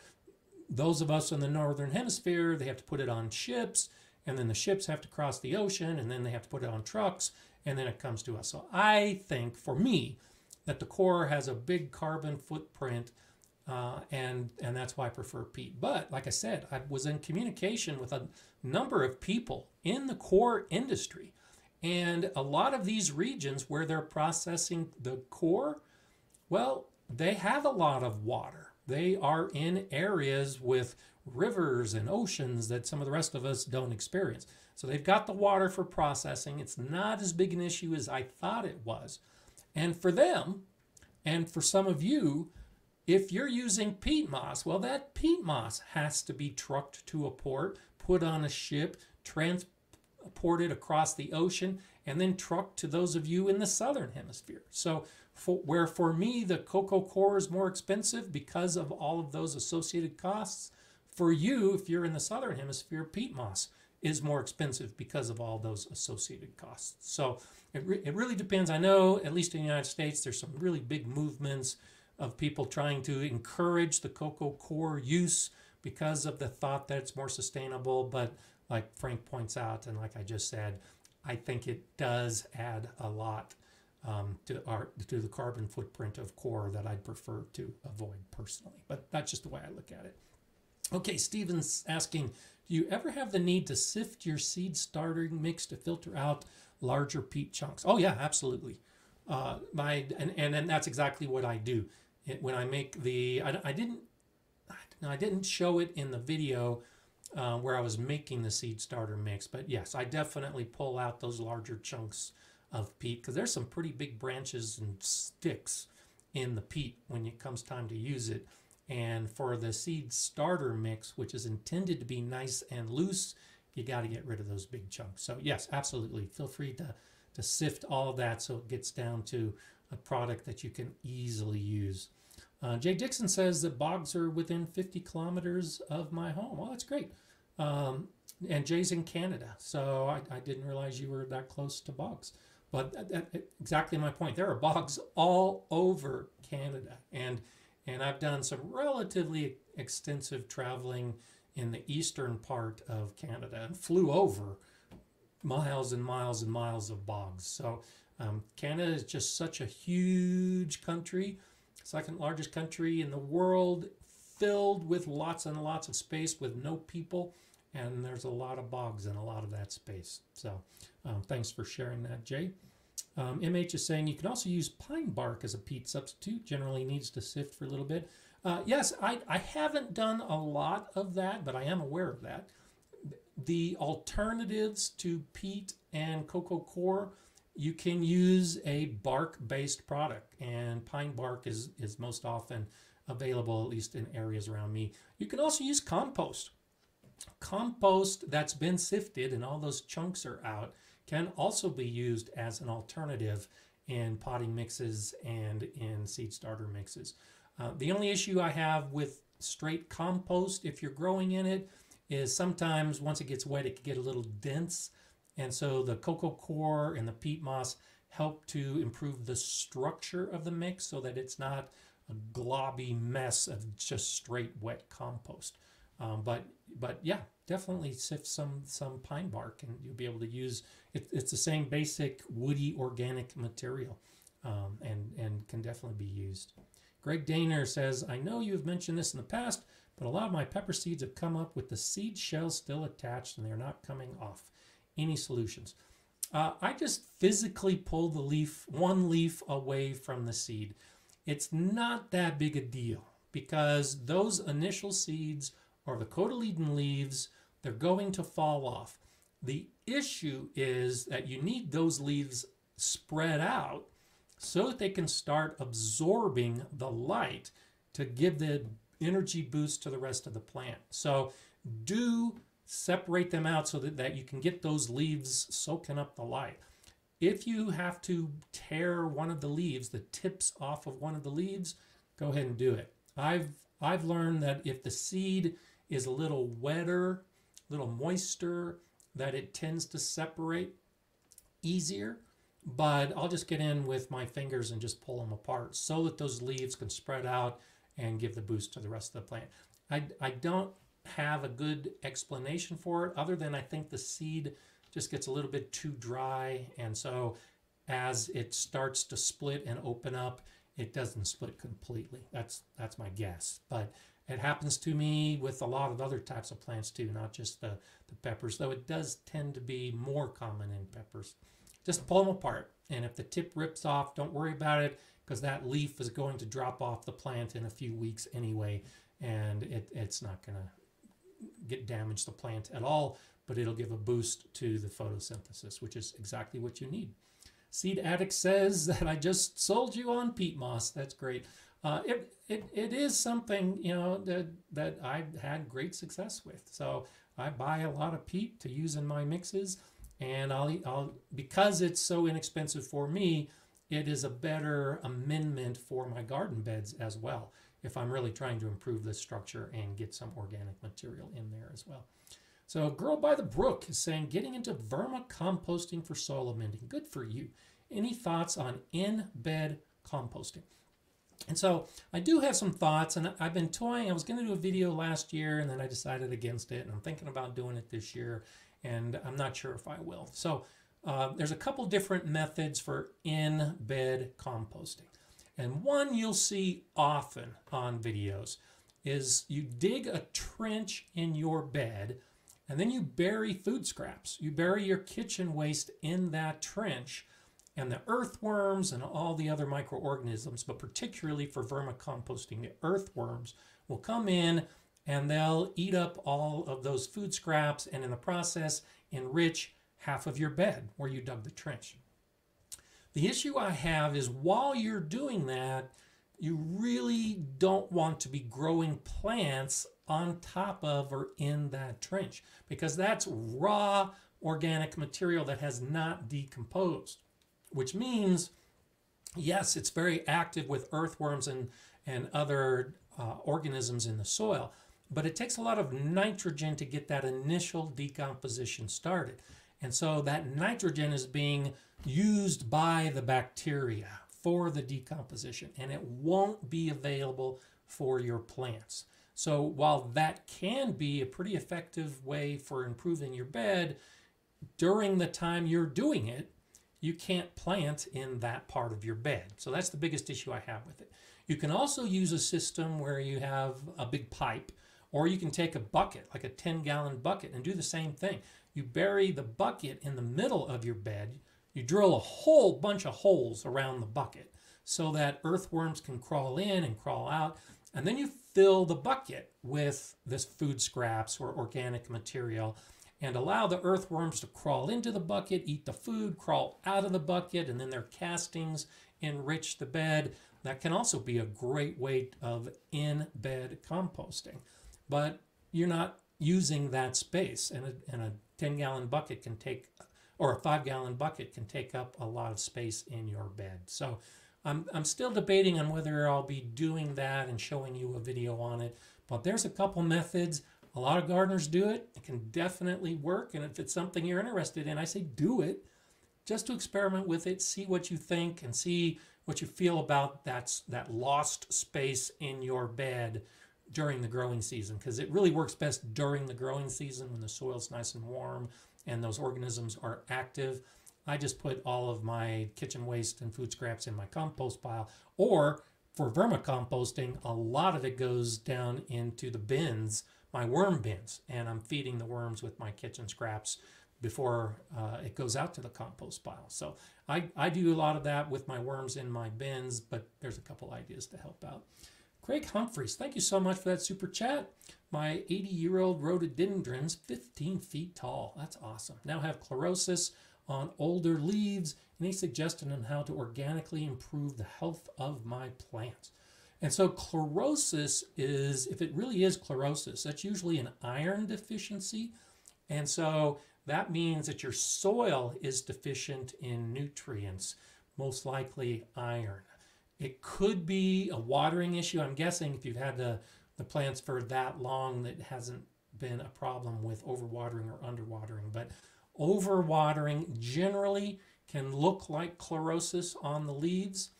those of us in the Northern Hemisphere, they have to put it on ships, and then the ships have to cross the ocean, and then they have to put it on trucks, and then it comes to us. So I think, for me, that the coir has a big carbon footprint, and that's why I prefer peat. But like I said, I was in communication with a number of people in the coir industry, and a lot of these regions where they're processing the coir, well, they have a lot of water. They are in areas with rivers and oceans that some of the rest of us don't experience. So they've got the water for processing. It's not as big an issue as I thought it was. And for them, and for some of you, if you're using peat moss, well, that peat moss has to be trucked to a port, put on a ship, transported across the ocean, and then trucked to those of you in the Southern Hemisphere. So where for me, the cocoa coir is more expensive because of all of those associated costs, for you, if you're in the Southern Hemisphere, peat moss is more expensive because of all those associated costs. So it really depends. I know, at least in the United States, there's some really big movements of people trying to encourage the cocoa coir use because of the thought that it's more sustainable. But like Frank points out, and like I just said, I think it does add a lot to the carbon footprint of coir that I'd prefer to avoid personally. But that's just the way I look at it. Okay, Steven's asking, do you ever have the need to sift your seed starter mix to filter out larger peat chunks? Oh yeah, absolutely. And that's exactly what I do. When I make the, I didn't show it in the video where I was making the seed starter mix, but yes, I definitely pull out those larger chunks of peat because there's some pretty big branches and sticks in the peat when it comes time to use it. And for the seed starter mix, which is intended to be nice and loose, you got to get rid of those big chunks. So yes, absolutely. Feel free to sift all of that so it gets down to a product that you can easily use. Jay Dixon says that bogs are within 50 kilometers of my home. Well, that's great. And Jay's in Canada, so I didn't realize you were that close to bogs. But exactly my point. There are bogs all over Canada, and I've done some relatively extensive traveling in the eastern part of Canada and flew over miles and miles and miles of bogs. So Canada is just such a huge country, second largest country in the world, filled with lots and lots of space with no people, and there's a lot of bogs in a lot of that space. So thanks for sharing that, Jay. MH is saying you can also use pine bark as a peat substitute, generally needs to sift for a little bit. Yes, I haven't done a lot of that, but I am aware of that. The alternatives to peat and cocoa coir, you can use a bark-based product, and pine bark is most often available, at least in areas around me. You can also use compost. Compost that's been sifted and all those chunks are out can also be used as an alternative in potting mixes and in seed starter mixes. The only issue I have with straight compost, if you're growing in it, is sometimes once it gets wet, it can get a little dense. And so the cocoa coir and the peat moss help to improve the structure of the mix so that it's not a globby mess of just straight wet compost. But but yeah, definitely sift some pine bark, and you'll be able to use it. It's the same basic woody organic material, and can definitely be used. Greg Daner says, I know you have mentioned this in the past, but a lot of my pepper seeds have come up with the seed shell still attached and they're not coming off. Any solutions? I just physically pull the leaf, one leaf away from the seed. It's not that big a deal because those initial seeds are the cotyledon leaves. They're going to fall off. The issue is that you need those leaves spread out so that they can start absorbing the light to give the energy boost to the rest of the plant. So do separate them out so that you can get those leaves soaking up the light. If you have to tear one of the leaves, the tips off of one of the leaves, go ahead and do it. I've learned that if the seed is a little wetter, a little moister, that it tends to separate easier. But I'll just get in with my fingers and just pull them apart so that those leaves can spread out and give the boost to the rest of the plant. I don't have a good explanation for it other than I think the seed just gets a little bit too dry, and so as it starts to split and open up, it doesn't split completely. That's my guess, but it happens to me with a lot of other types of plants too, not just the peppers, though it does tend to be more common in peppers. Just pull them apart, and if the tip rips off, don't worry about it because that leaf is going to drop off the plant in a few weeks anyway, and it's not going to get damage the plant at all, but it'll give a boost to the photosynthesis, which is exactly what you need. Seed Addict says that I just sold you on peat moss. That's great. It is something, you know, that I've had great success with. So I buy a lot of peat to use in my mixes, and I'll because it's so inexpensive for me, it is a better amendment for my garden beds as well, if I'm really trying to improve the structure and get some organic material in there as well. So Girl by the Brook is saying, getting into vermicomposting for soil amending. Good for you. Any thoughts on in-bed composting? And so I do have some thoughts, and I've been toying. I was going to do a video last year, and then I decided against it, and I'm thinking about doing it this year, and I'm not sure if I will. So there's a couple different methods for in-bed composting. And one you'll see often on videos is you dig a trench in your bed, and then you bury food scraps. You bury your kitchen waste in that trench, and the earthworms and all the other microorganisms, but particularly for vermicomposting, the earthworms will come in and they'll eat up all of those food scraps and in the process enrich half of your bed where you dug the trench. The issue I have is while you're doing that, you really don't want to be growing plants on top of or in that trench because that's raw organic material that has not decomposed, which means, yes, it's very active with earthworms and other organisms in the soil, but it takes a lot of nitrogen to get that initial decomposition started. And so that nitrogen is being used by the bacteria for the decomposition, and it won't be available for your plants. So while that can be a pretty effective way for improving your bed, during the time you're doing it, you can't plant in that part of your bed. So that's the biggest issue I have with it. You can also use a system where you have a big pipe, or you can take a bucket, like a 10-gallon bucket, and do the same thing. You bury the bucket in the middle of your bed. You drill a whole bunch of holes around the bucket so that earthworms can crawl in and crawl out. And then you fill the bucket with this food scraps or organic material and allow the earthworms to crawl into the bucket, eat the food, crawl out of the bucket, and then their castings enrich the bed. That can also be a great way of in-bed composting. But you're not using that space, and a 10-gallon bucket can take, or a 5-gallon bucket can take up a lot of space in your bed. So I'm still debating on whether I'll be doing that and showing you a video on it, but there's a couple methods. A lot of gardeners do it. It can definitely work, and if it's something you're interested in, I say do it just to experiment with it, see what you think, and see what you feel about that lost space in your bed during the growing season, because it really works best during the growing season when the soil's nice and warm and those organisms are active. I just put all of my kitchen waste and food scraps in my compost pile, or for vermicomposting, a lot of it goes down into the bins, my worm bins, and I'm feeding the worms with my kitchen scraps before it goes out to the compost pile. So I do a lot of that with my worms in my bins, but there's a couple ideas to help out. Craig Humphreys, thank you so much for that super chat. My 80-year-old rhododendrons, 15 feet tall. That's awesome. Now have chlorosis on older leaves. Any suggestion on how to organically improve the health of my plants? And so chlorosis is, if it really is chlorosis, that's usually an iron deficiency. And so that means that your soil is deficient in nutrients, most likely iron. It could be a watering issue. I'm guessing if you've had the plants for that long, that hasn't been a problem with overwatering or underwatering. But overwatering generally can look like chlorosis on the leaves.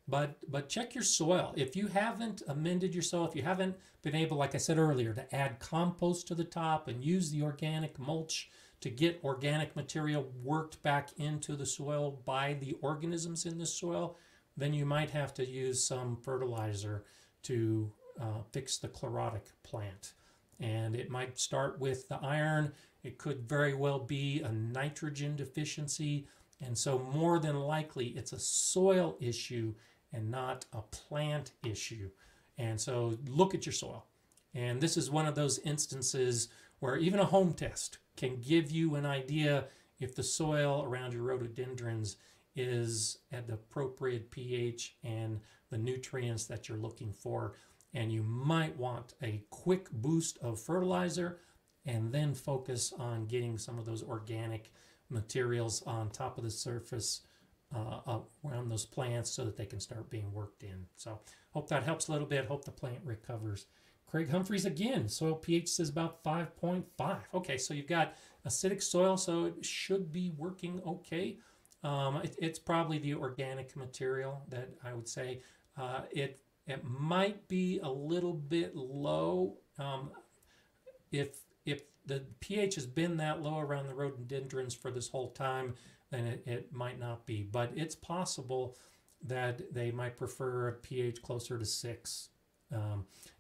But check your soil. If you haven't amended your soil, if you haven't been able, like I said earlier, to add compost to the top and use the organic mulch to get organic material worked back into the soil by the organisms in the soil, then you might have to use some fertilizer to fix the chlorotic plant. And it might start with the iron. It could very well be a nitrogen deficiency. And so more than likely it's a soil issue and not a plant issue. And so look at your soil. And this is one of those instances where even a home test can give you an idea if the soil around your rhododendrons is at the appropriate pH and the nutrients that you're looking for. And you might want a quick boost of fertilizer and then focus on getting some of those organic materials on top of the surface around those plants so that they can start being worked in. So hope that helps a little bit. Hope the plant recovers. Craig Humphreys again, soil pH says about 5.5. Okay, so you've got acidic soil, so it should be working okay. It's probably the organic material that I would say. It might be a little bit low. If the pH has been that low around the rhododendrons for this whole time, then it might not be. But it's possible that they might prefer a pH closer to 6.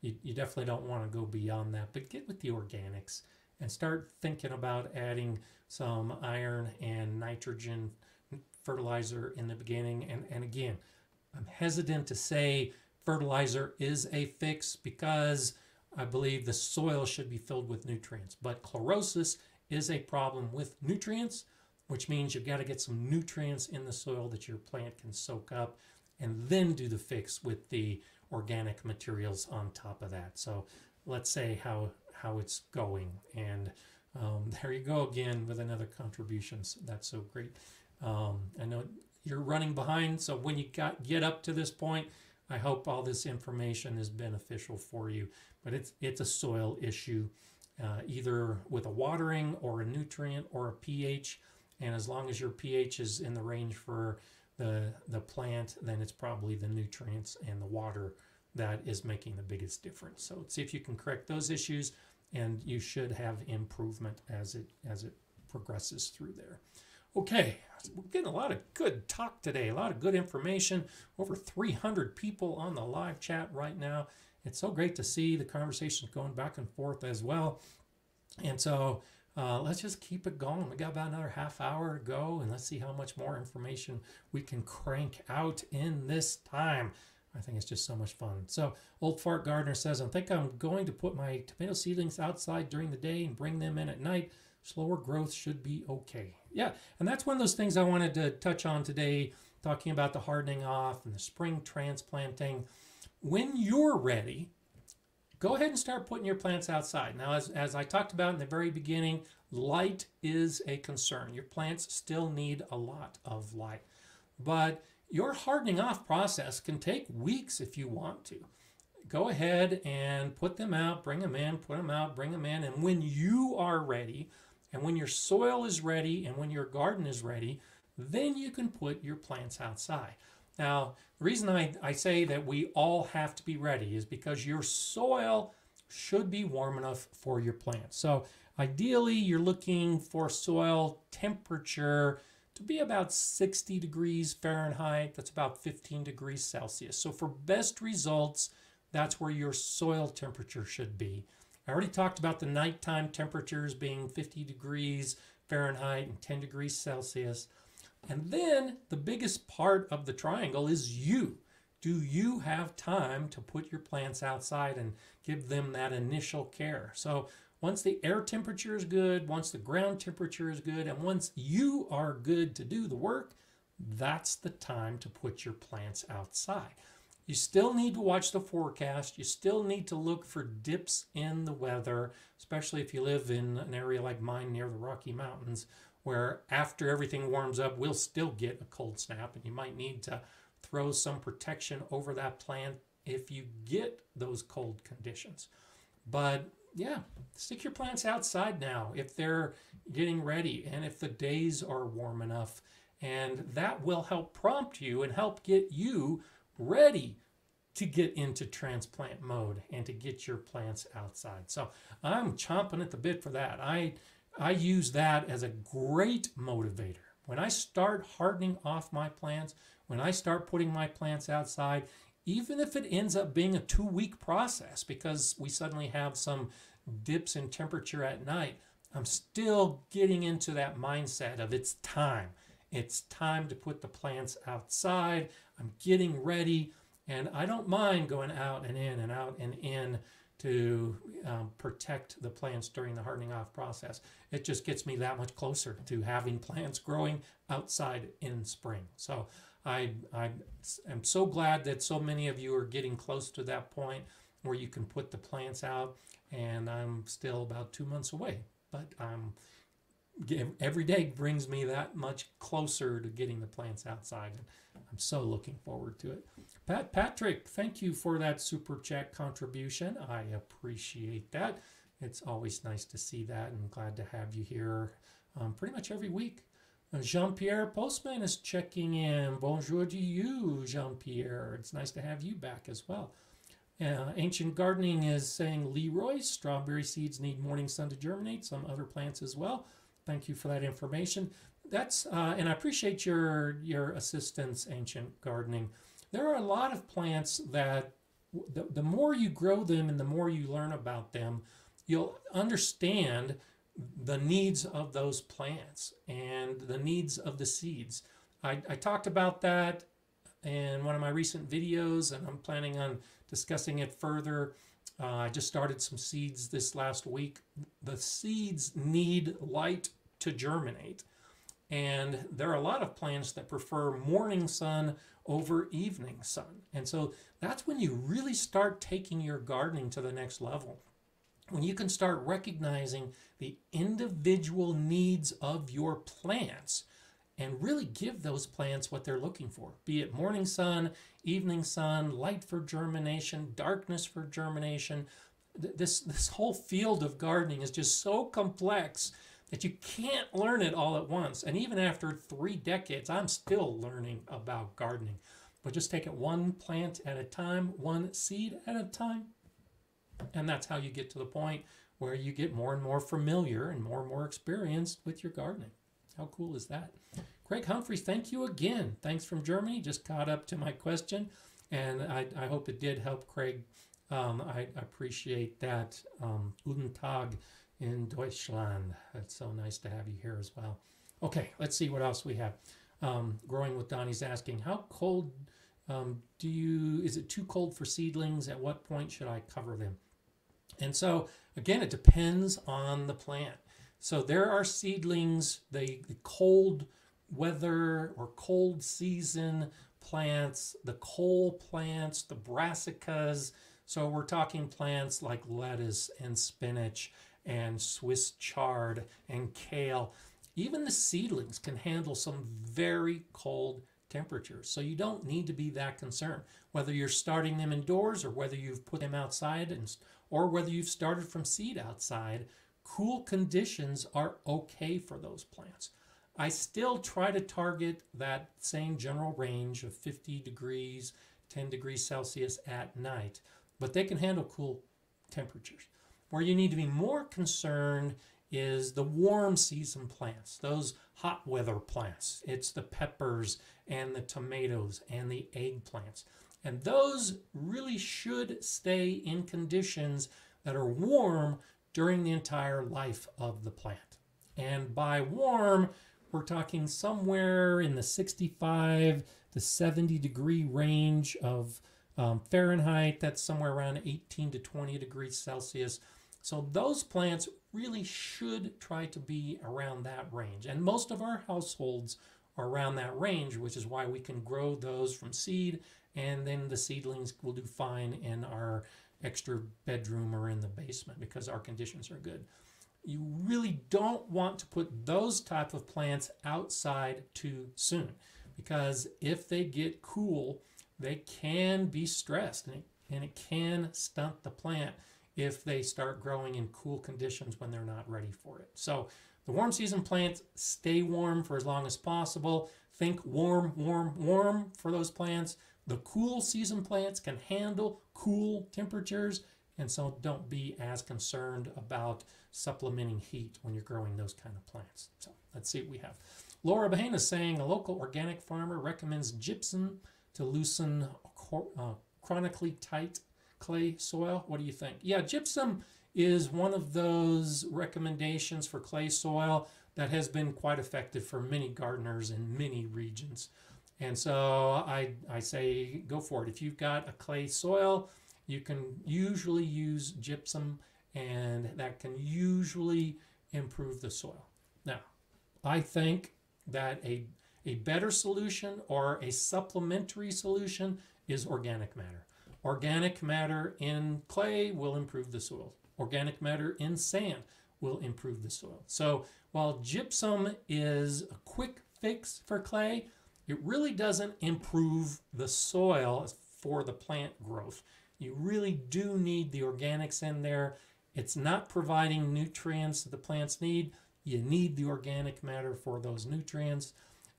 You definitely don't want to go beyond that, but get with the organics and start thinking about adding some iron and nitrogen fertilizer in the beginning. And again, I'm hesitant to say fertilizer is a fix because I believe the soil should be filled with nutrients. But chlorosis is a problem with nutrients, which means you've got to get some nutrients in the soil that your plant can soak up, and then do the fix with the organic materials on top of that. So let's say how it's going. And there you go again with another contribution. So that's so great. I know you're running behind, so when you get up to this point, I hope all this information is beneficial for you. But it's a soil issue, either with a watering or a nutrient or a pH. And as long as your pH is in the range for the plant, then it's probably the nutrients and the water that is making the biggest difference. So see if you can correct those issues, and you should have improvement as it progresses through there. Okay, we're getting a lot of good talk today, a lot of good information. Over 300 people on the live chat right now. It's so great to see the conversations going back and forth as well. And so let's just keep it going. We got about another half hour to go, and let's see how much more information we can crank out in this time. I think it's just so much fun. So Old Fart Gardener says, I think I'm going to put my tomato seedlings outside during the day and bring them in at night. Slower growth should be okay. Yeah, and that's one of those things I wanted to touch on today, talking about the hardening off and the spring transplanting. When you're ready, go ahead and start putting your plants outside. Now, as I talked about in the very beginning, light is a concern. Your plants still need a lot of light. But your hardening off process can take weeks if you want to. Go ahead and put them out, bring them in, put them out, bring them in. And when you are ready, and when your soil is ready, and when your garden is ready, then you can put your plants outside. Now, the reason I say that we all have to be ready is because your soil should be warm enough for your plants. So ideally, you're looking for soil temperature to be about 60 degrees Fahrenheit. That's about 15 degrees Celsius. So for best results, that's where your soil temperature should be. I already talked about the nighttime temperatures being 50 degrees Fahrenheit and 10 degrees Celsius. And then the biggest part of the triangle is you. Do you have time to put your plants outside and give them that initial care? So once the air temperature is good, once the ground temperature is good, and once you are good to do the work, that's the time to put your plants outside. You still need to watch the forecast. You still need to look for dips in the weather, especially if you live in an area like mine near the Rocky Mountains, where after everything warms up, we'll still get a cold snap, and you might need to throw some protection over that plant if you get those cold conditions. But yeah, stick your plants outside now if they're getting ready and if the days are warm enough, and that will help prompt you and help get you ready to get into transplant mode and to get your plants outside. So I'm chomping at the bit for that. I use that as a great motivator. When I start hardening off my plants, when I start putting my plants outside, even if it ends up being a 2-week process because we suddenly have some dips in temperature at night, I'm still getting into that mindset of it's time. It's time to put the plants outside. I'm getting ready, and I don't mind going out and in and out and in to protect the plants during the hardening off process. It just gets me that much closer to having plants growing outside in spring. So I am so glad that so many of you are getting close to that point where you can put the plants out, and I'm still about 2 months away, but every day brings me that much closer to getting the plants outside, and I'm so looking forward to it. Patrick, thank you for that super chat contribution. I appreciate that. It's always nice to see that, and glad to have you here pretty much every week. Jean-Pierre Postman is checking in. Bonjour to you, Jean-Pierre. It's nice to have you back as well. Ancient Gardening is saying, Leroy, strawberry seeds need morning sun to germinate. Some other plants as well. Thank you for that information. That's and I appreciate your assistance, Ancient Gardening. There are a lot of plants that the more you grow them and the more you learn about them, you'll understand the needs of those plants and the needs of the seeds. I talked about that in one of my recent videos, and I'm planning on discussing it further. I just started some seeds this last week. The seeds need light to germinate, and there are a lot of plants that prefer morning sun over evening sun, and so that's when you really start taking your gardening to the next level. When you can start recognizing the individual needs of your plants and really give those plants what they're looking for, be it morning sun, evening sun, light for germination, darkness for germination. This whole field of gardening is just so complex that you can't learn it all at once. And even after 3 decades, I'm still learning about gardening. But just take it one plant at a time, one seed at a time. And that's how you get to the point where you get more and more familiar and more experienced with your gardening. How cool is that? Craig Humphreys, thank you again. Thanks from Germany. Just caught up to my question, and I hope it did help, Craig. I appreciate that. Guten Tag in Deutschland. It's so nice to have you here as well. Okay, let's see what else we have. Growing with Donnie's asking, how cold is it too cold for seedlings? At what point should I cover them? And so, again, it depends on the plant. So there are seedlings, the cold weather or cold season plants, the cole plants, the brassicas. So we're talking plants like lettuce and spinach and Swiss chard and kale. Even the seedlings can handle some very cold temperatures. So you don't need to be that concerned. Whether you're starting them indoors or whether you've put them outside or whether you've started from seed outside, cool conditions are okay for those plants. I still try to target that same general range of 50 degrees, 10 degrees Celsius at night, but they can handle cool temperatures. Where you need to be more concerned is the warm season plants, those hot weather plants. It's the peppers and the tomatoes and the eggplants. And those really should stay in conditions that are warm during the entire life of the plant. And by warm, we're talking somewhere in the 65 to 70 degree range of Fahrenheit. That's somewhere around 18 to 20 degrees Celsius. So those plants really should try to be around that range. And most of our households are around that range, which is why we can grow those from seed, and then the seedlings will do fine in our extra bedroom or in the basement because our conditions are good. You really don't want to put those type of plants outside too soon, because if they get cool, they can be stressed, and it can stunt the plant if they start growing in cool conditions when they're not ready for it. So the warm season plants stay warm for as long as possible. Think warm, warm, warm for those plants. The cool season plants can handle cool temperatures, and so don't be as concerned about supplementing heat when you're growing those kind of plants. So let's see what we have. Laura Bahena is saying a local organic farmer recommends gypsum to loosen chronically tight clay soil. What do you think? Yeah, gypsum is one of those recommendations for clay soil that has been quite effective for many gardeners in many regions. And so I say go for it. If you've got a clay soil, you can usually use gypsum, and that can usually improve the soil. Now, I think that a better solution or a supplementary solution is organic matter. Organic matter in clay will improve the soil. Organic matter in sand will improve the soil. So while gypsum is a quick fix for clay, it really doesn't improve the soil for the plant growth. You really do need the organics in there. It's not providing nutrients that the plants need. You need the organic matter for those nutrients.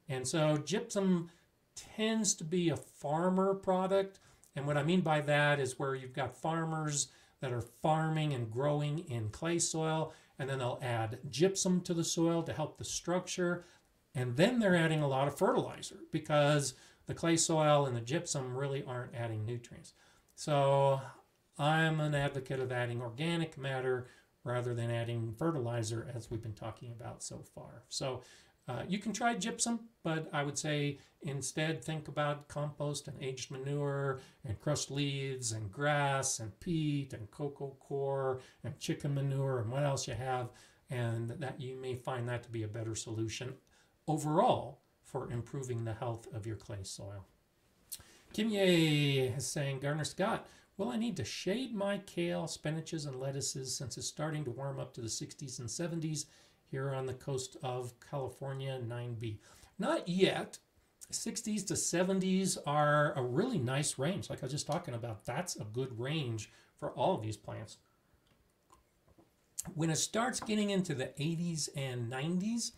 And so gypsum tends to be a farmer product. And what I mean by that is where you've got farmers that are farming and growing in clay soil, and then they'll add gypsum to the soil to help the structure. And then they're adding a lot of fertilizer because the clay soil and the gypsum really aren't adding nutrients. So I'm an advocate of adding organic matter rather than adding fertilizer, as we've been talking about so far. So you can try gypsum, but I would say instead think about compost and aged manure and crushed leaves and grass and peat and cocoa coir and chicken manure and what else you have, and that you may find that to be a better solution overall for improving the health of your clay soil. Kimye is saying, Gardener Scott, will I need to shade my kale, spinaches, and lettuces since it's starting to warm up to the 60s and 70s here on the coast of California 9B? Not yet. 60s to 70s are a really nice range. Like I was just talking about, that's a good range for all of these plants. When it starts getting into the 80s and 90s,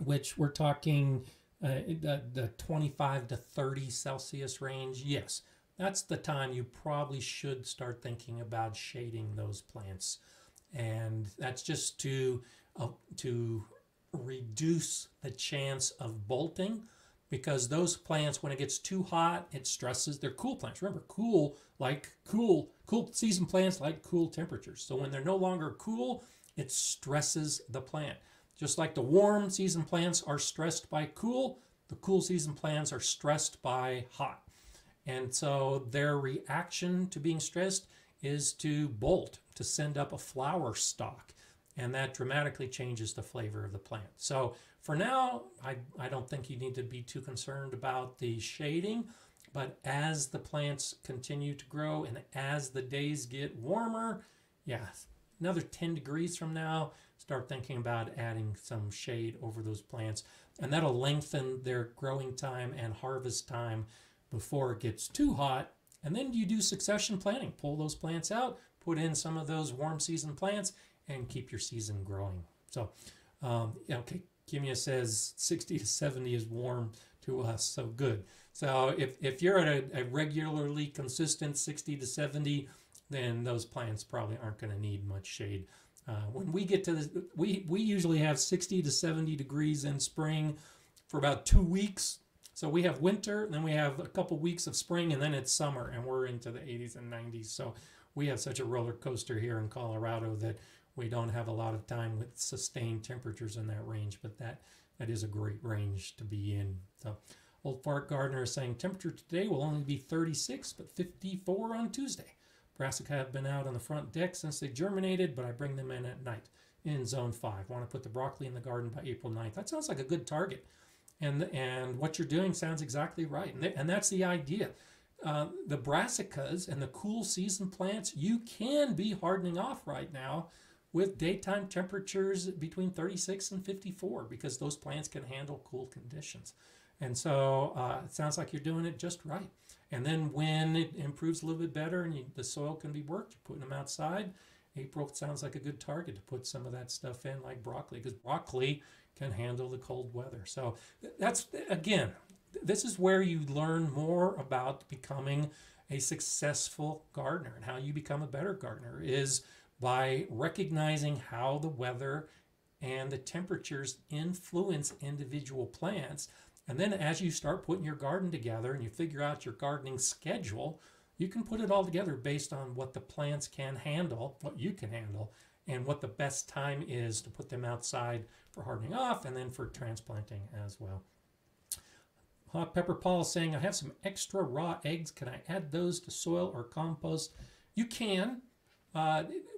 which we're talking the 25 to 30 Celsius range, yes, that's the time you probably should start thinking about shading those plants. And that's just to reduce the chance of bolting, because those plants, when it gets too hot, it stresses. They're cool plants. Remember, cool season plants like cool temperatures. So when they're no longer cool, it stresses the plant. Just like the warm season plants are stressed by cool, the cool season plants are stressed by hot. And so their reaction to being stressed is to bolt, to send up a flower stalk. And that dramatically changes the flavor of the plant. So for now, I don't think you need to be too concerned about the shading. But as the plants continue to grow and as the days get warmer, yeah, another 10 degrees from now, start thinking about adding some shade over those plants. And that'll lengthen their growing time and harvest time before it gets too hot. And then you do succession planting. Pull those plants out, put in some of those warm season plants, and keep your season growing. So, okay, Kimia says 60 to 70 is warm to us, so good. So if you're at a regularly consistent 60 to 70, then those plants probably aren't going to need much shade. When we get to this, we usually have 60 to 70 degrees in spring for about 2 weeks. So we have winter, then we have a couple weeks of spring, and then it's summer, and we're into the 80s and 90s. So we have such a roller coaster here in Colorado that we don't have a lot of time with sustained temperatures in that range, but that is a great range to be in. So Old Fart Gardener is saying temperature today will only be 36, but 54 on Tuesday. Brassica have been out on the front deck since they germinated, but I bring them in at night in zone 5. Want to put the broccoli in the garden by April 9th. That sounds like a good target. And what you're doing sounds exactly right. And that's the idea. The brassicas and the cool season plants, you can be hardening off right now with daytime temperatures between 36 and 54 because those plants can handle cool conditions. And so it sounds like you're doing it just right. And then when it improves a little bit better and the soil can be worked, you're putting them outside. April sounds like a good target to put some of that stuff in, like broccoli, because broccoli can handle the cold weather. So that's, again, this is where you learn more about becoming a successful gardener, and how you become a better gardener is by recognizing how the weather and the temperatures influence individual plants. And then as you start putting your garden together and you figure out your gardening schedule, you can put it all together based on what the plants can handle, what you can handle, and what the best time is to put them outside for hardening off and then for transplanting as well. Hot Pepper Paul is saying, I have some extra raw eggs. Can I add those to soil or compost? You can.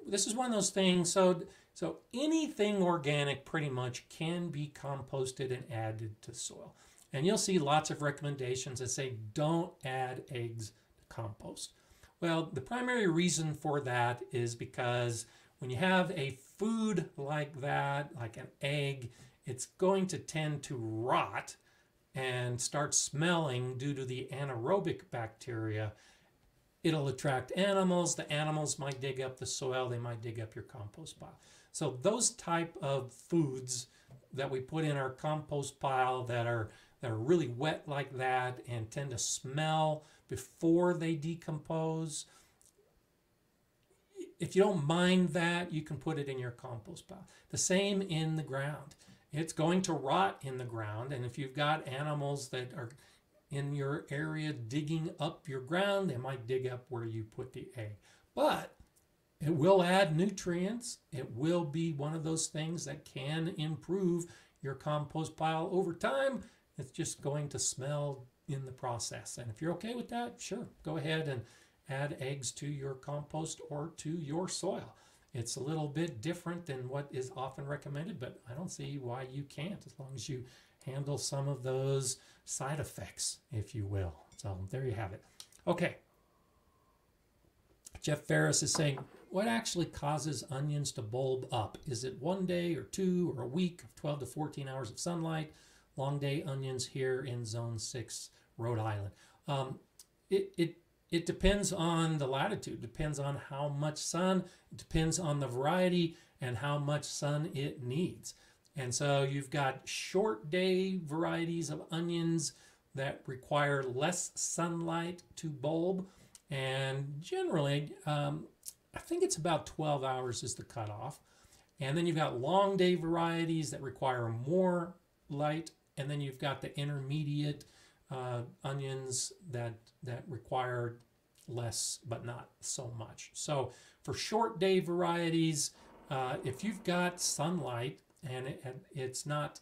This is one of those things. So anything organic pretty much can be composted and added to soil. And you'll see lots of recommendations that say don't add eggs to compost. Well, the primary reason for that is because when you have a food like that, like an egg, it's going to tend to rot and start smelling due to the anaerobic bacteria. It'll attract animals. The animals might dig up the soil. They might dig up your compost pile. So those type of foods that we put in our compost pile that are really wet like that and tend to smell before they decompose, if you don't mind that, you can put it in your compost pile. The same in the ground. It's going to rot in the ground, and if you've got animals that are in your area digging up your ground, they might dig up where you put the egg. But it will add nutrients. It will be one of those things that can improve your compost pile over time. It's just going to smell in the process. And if you're okay with that, sure, go ahead and add eggs to your compost or to your soil. It's a little bit different than what is often recommended, but I don't see why you can't, as long as you handle some of those side effects, if you will. So there you have it. Okay. Jeff Ferris is saying, what actually causes onions to bulb up? Is it 1 day or 2 or a week of 12 to 14 hours of sunlight? Long day onions here in zone 6, Rhode Island. It depends on the latitude, depends on how much sun, it depends on the variety and how much sun it needs. And so you've got short day varieties of onions that require less sunlight to bulb. And generally, I think it's about 12 hours is the cutoff. And then you've got long day varieties that require more light. And then you've got the intermediate onions that require less but not so much. So for short day varieties, if you've got sunlight and it's not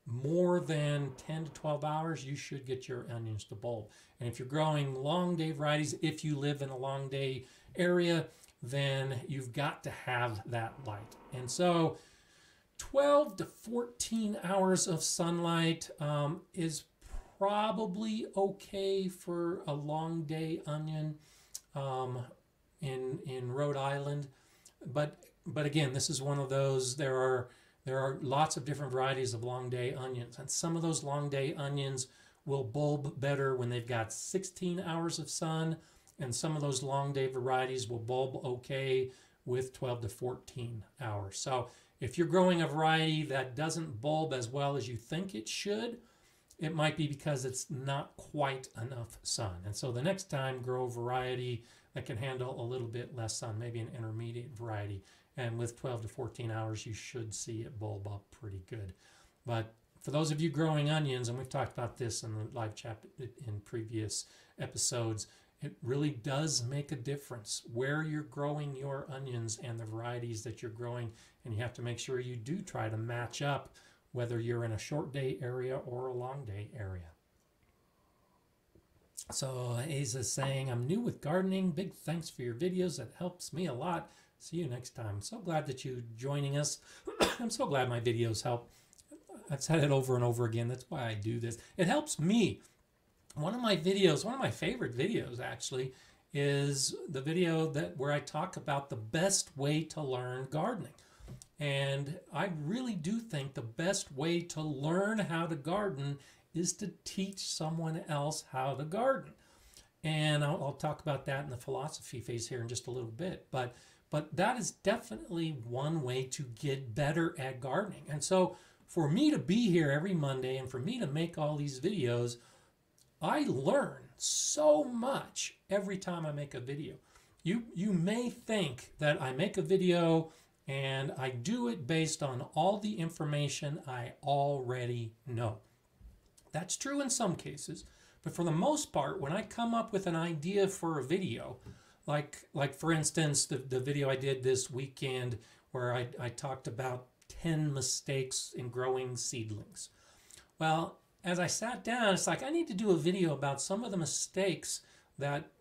more than 10 to 12 hours, you should get your onions to bulb. And if you're growing long day varieties, if you live in a long day area, then you've got to have that light. And so 12 to 14 hours of sunlight is probably okay for a long day onion in Rhode Island, but again, this is one of those. There are lots of different varieties of long day onions, and some of those long day onions will bulb better when they've got 16 hours of sun, and some of those long day varieties will bulb okay with 12 to 14 hours. So if you're growing a variety that doesn't bulb as well as you think it should, it might be because it's not quite enough sun. And so the next time, grow a variety that can handle a little bit less sun, maybe an intermediate variety. And with 12 to 14 hours, you should see it bulb up pretty good. But for those of you growing onions, and we've talked about this in the live chat in previous episodes, it really does make a difference where you're growing your onions and the varieties that you're growing. And you have to make sure you do try to match up whether you're in a short day area or a long day area. So Aza's saying, I'm new with gardening. Big thanks for your videos. That helps me a lot. See you next time. So glad that you're joining us. I'm so glad my videos help. I've said it over and over again. That's why I do this. It helps me. One of my videos, one of my favorite videos actually, is the video where I talk about the best way to learn gardening. And I really do think the best way to learn how to garden is to teach someone else how to garden. And I'll talk about that in the philosophy phase here in just a little bit. But that is definitely one way to get better at gardening. And so for me to be here every Monday and for me to make all these videos, I learn so much every time I make a video. You may think that I make a video and I do it based on all the information I already know. That's true in some cases, but for the most part, when I come up with an idea for a video, like for instance, the video I did this weekend where I talked about 10 mistakes in growing seedlings. Well, as I sat down, it's like I need to do a video about some of the mistakes that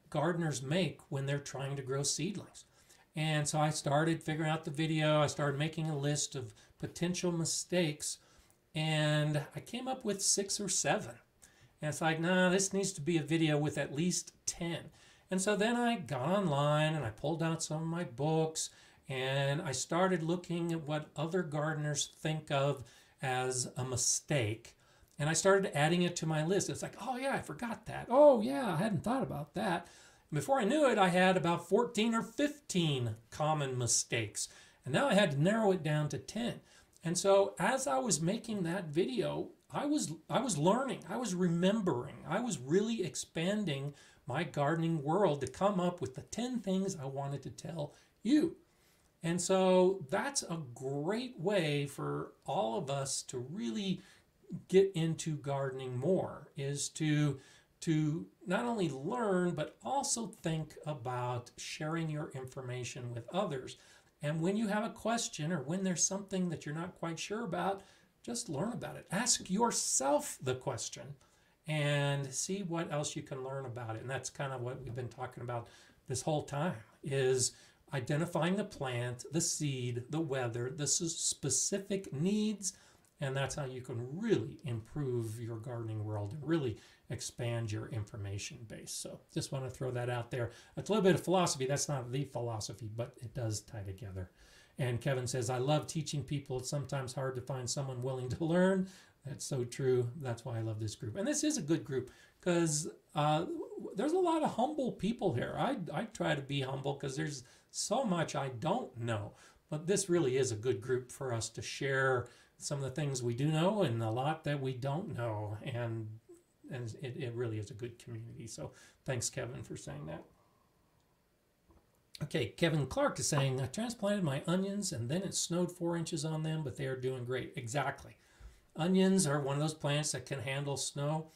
gardeners make when they're trying to grow seedlings. And so I started figuring out the video. I started making a list of potential mistakes, and I came up with 6 or 7. And it's like, nah, this needs to be a video with at least 10. And so then I got online and I pulled out some of my books and I started looking at what other gardeners think of as a mistake. And I started adding it to my list. It's like, oh yeah, I forgot that. Oh yeah, I hadn't thought about that. And before I knew it, I had about 14 or 15 common mistakes. And now I had to narrow it down to 10. And so as I was making that video, I was learning, I was remembering, I was really expanding my gardening world to come up with the 10 things I wanted to tell you. And so that's a great way for all of us to really get into gardening more, is to not only learn, but also think about sharing your information with others. And when you have a question or when there's something that you're not quite sure about, just learn about it. Ask yourself the question and see what else you can learn about it. And that's kind of what we've been talking about this whole time, is identifying the plant, the seed, the weather, the specific needs, and that's how you can really improve your gardening world and really expand your information base. So just want to throw that out there. It's a little bit of philosophy. That's not the philosophy, but it does tie together. And Kevin says, I love teaching people. It's sometimes hard to find someone willing to learn. That's so true. That's why I love this group. And this is a good group because there's a lot of humble people here. I try to be humble because there's so much I don't know. But this really is a good group for us to share some of the things we do know and a lot that we don't know. And it really is a good community. So thanks, Kevin, for saying that. Okay, Kevin Clark is saying, I transplanted my onions and then it snowed 4 inches on them, but they are doing great. Exactly. Onions are one of those plants that can handle snow.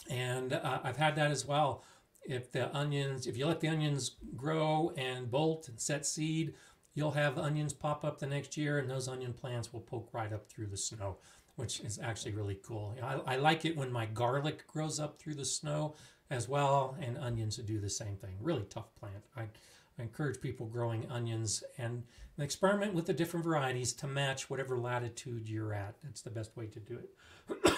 And I've had that as well. If you let the onions grow and bolt and set seed, you'll have onions pop up the next year, and those onion plants will poke right up through the snow, which is actually really cool. I like it when my garlic grows up through the snow as well, and onions do the same thing. Really tough plant. I encourage people growing onions and experiment with the different varieties to match whatever latitude you're at. That's the best way to do it.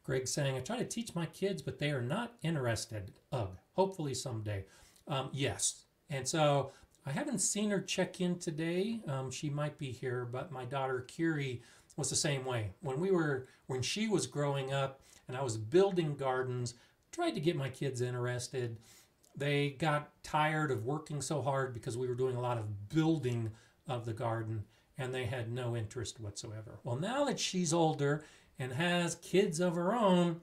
Greg's saying, I try to teach my kids, but they are not interested. Ugh, hopefully someday. Yes. And so I haven't seen her check in today. She might be here, but my daughter Kiri was the same way. When she was growing up and I was building gardens, tried to get my kids interested. They got tired of working so hard because we were doing a lot of building of the garden, and they had no interest whatsoever. Well, now that she's older and has kids of her own,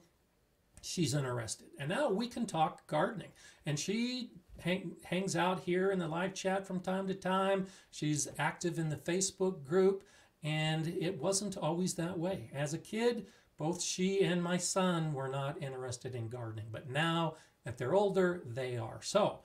she's interested. And now we can talk gardening. And she hangs out here in the live chat from time to time. She's active in the Facebook group, and it wasn't always that way. As a kid, both she and my son were not interested in gardening, but now that they're older, they are. So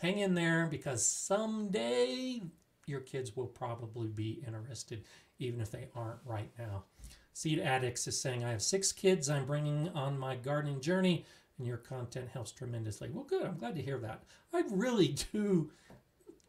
hang in there, because someday your kids will probably be interested, even if they aren't right now. Seed Addicts is saying, I have 6 kids I'm bringing on my gardening journey, and your content helps tremendously. Well, good. I'm glad to hear that. I really do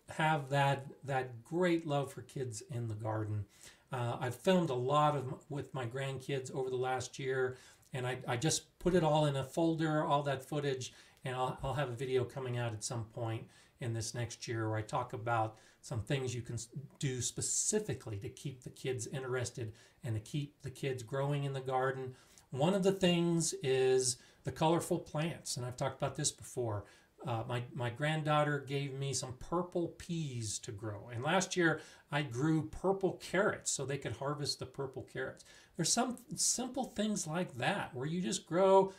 have that great love for kids in the garden. I've filmed a lot with my grandkids over the last year, and I just put it all in a folder, all that footage, and I'll have a video coming out at some point in this next year where I talk about some things you can do specifically to keep the kids interested and to keep the kids growing in the garden. One of the things is the colorful plants, and I've talked about this before. My granddaughter gave me some purple peas to grow, and last year I grew purple carrots so they could harvest the purple carrots. There's some simple things like that where you just grow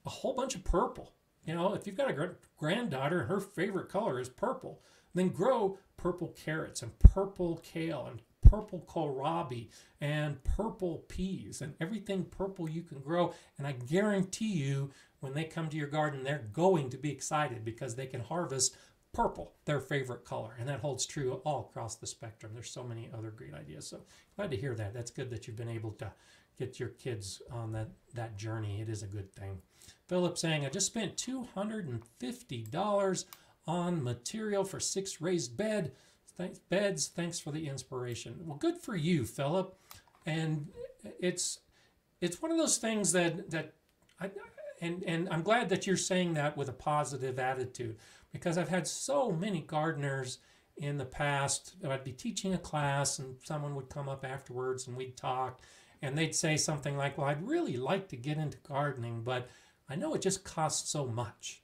a whole bunch of purple. You know, if you've got a granddaughter and her favorite color is purple, then grow purple carrots and purple kale and purple kohlrabi and purple peas and everything purple you can grow. And I guarantee you, when they come to your garden, they're going to be excited because they can harvest purple, their favorite color. And that holds true all across the spectrum. There's so many other great ideas. So glad to hear that. That's good that you've been able to get your kids on that journey. It is a good thing. Philip saying, I just spent $250 on material for 6 raised beds. Thanks for the inspiration. Well, good for you, Philip. And it's one of those things that I'm glad that you're saying that with a positive attitude, because I've had so many gardeners in the past. I'd be teaching a class and someone would come up afterwards and we'd talk, and they'd say something like, well, I'd really like to get into gardening, but I know it just costs so much.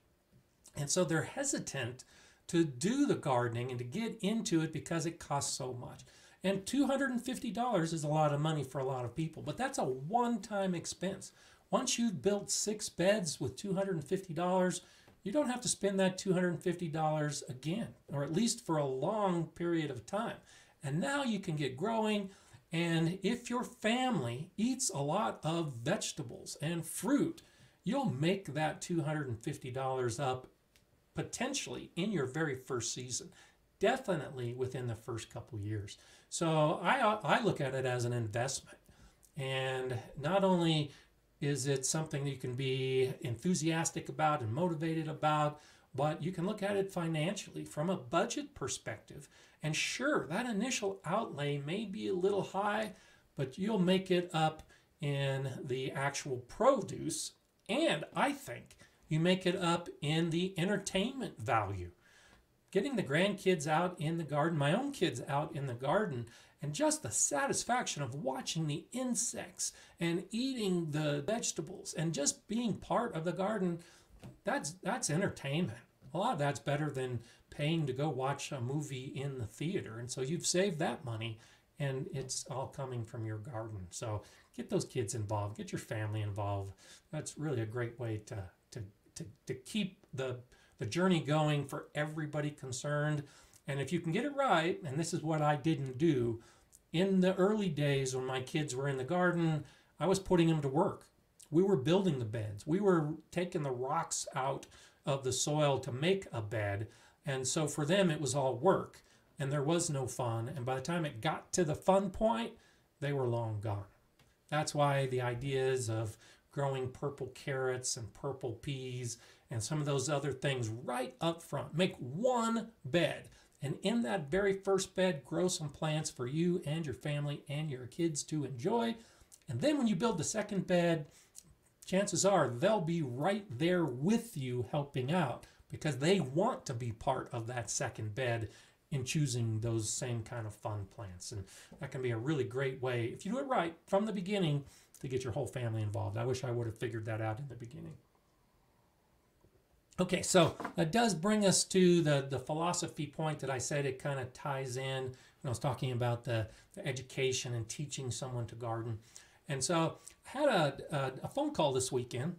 And so they're hesitant to do the gardening and to get into it because it costs so much. And $250 is a lot of money for a lot of people, but that's a one-time expense. Once you've built 6 beds with $250, you don't have to spend that $250 again, or at least for a long period of time. And now you can get growing. And if your family eats a lot of vegetables and fruit, you'll make that $250 up potentially in your very first season, definitely within the first couple years. So I look at it as an investment. And not only is it something that you can be enthusiastic about and motivated about, but you can look at it financially from a budget perspective. And sure, that initial outlay may be a little high, but you'll make it up in the actual produce. And I think you make it up in the entertainment value. Getting the grandkids out in the garden, my own kids out in the garden, and just the satisfaction of watching the insects and eating the vegetables and just being part of the garden, that's entertainment. A lot of that's better than paying to go watch a movie in the theater. And so you've saved that money, and it's all coming from your garden. So get those kids involved, get your family involved. That's really a great way to keep the journey going for everybody concerned. And if you can get it right, and this is what I didn't do, in the early days when my kids were in the garden, I was putting them to work. We were building the beds. We were taking the rocks out of the soil to make a bed. And so for them, it was all work, and there was no fun. And by the time it got to the fun point, they were long gone. That's why the ideas of growing purple carrots and purple peas and some of those other things right up front. Make one bed, and in that very first bed, grow some plants for you and your family and your kids to enjoy. And then when you build the second bed, chances are they'll be right there with you helping out, because they want to be part of that second bed in choosing those same kind of fun plants. And that can be a really great way, if you do it right from the beginning, to get your whole family involved. I wish I would have figured that out in the beginning. Okay, so that does bring us to the philosophy point that I said it kind of ties in when I was talking about the education and teaching someone to garden. And so I had a phone call this weekend.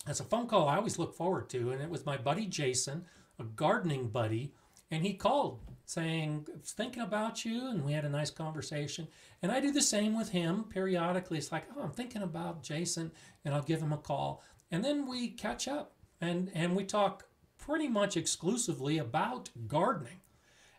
That's a phone call I always look forward to, and it was my buddy Jason a gardening buddy, and he called saying, I was thinking about you, and we had a nice conversation. And I do the same with him periodically. It's like, oh, I'm thinking about Jason, and I'll give him a call. And then we catch up, and we talk pretty much exclusively about gardening.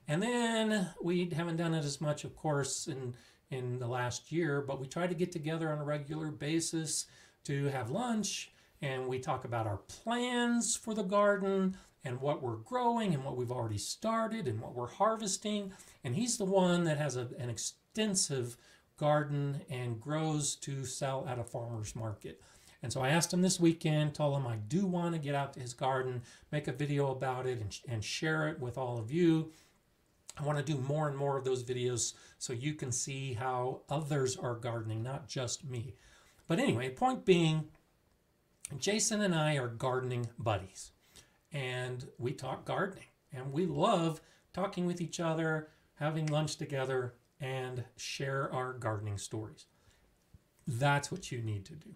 And then we haven't done it as much, of course, in the last year, but we try to get together on a regular basis to have lunch, and we talk about our plans for the garden and what we're growing and what we've already started and what we're harvesting. And he's the one that has an extensive garden and grows to sell at a farmer's market. And so I asked him this weekend, told him I do want to get out to his garden, make a video about it, and share it with all of you. I want to do more and more of those videos so you can see how others are gardening, not just me. But anyway, point being, Jason and I are gardening buddies. And we talk gardening. And we love talking with each other, having lunch together, and share our gardening stories. That's what you need to do.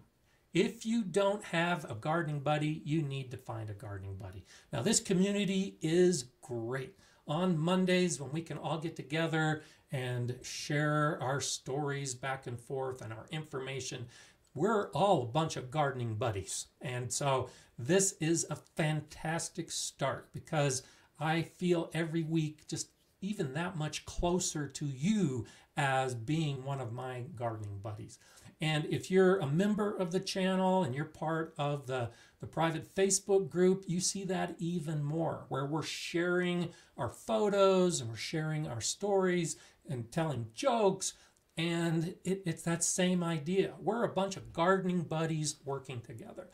If you don't have a gardening buddy, you need to find a gardening buddy. Now, this community is great. On Mondays, when we can all get together and share our stories back and forth and our information, we're all a bunch of gardening buddies. And so this is a fantastic start because I feel every week just even that much closer to you as being one of my gardening buddies. And if you're a member of the channel and you're part of the private Facebook group, you see that even more, where we're sharing our photos and we're sharing our stories and telling jokes. And it's that same idea. We're a bunch of gardening buddies working together.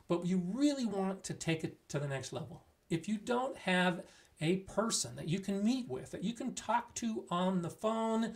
But you really want to take it to the next level. If you don't have a person that you can meet with, that you can talk to on the phone,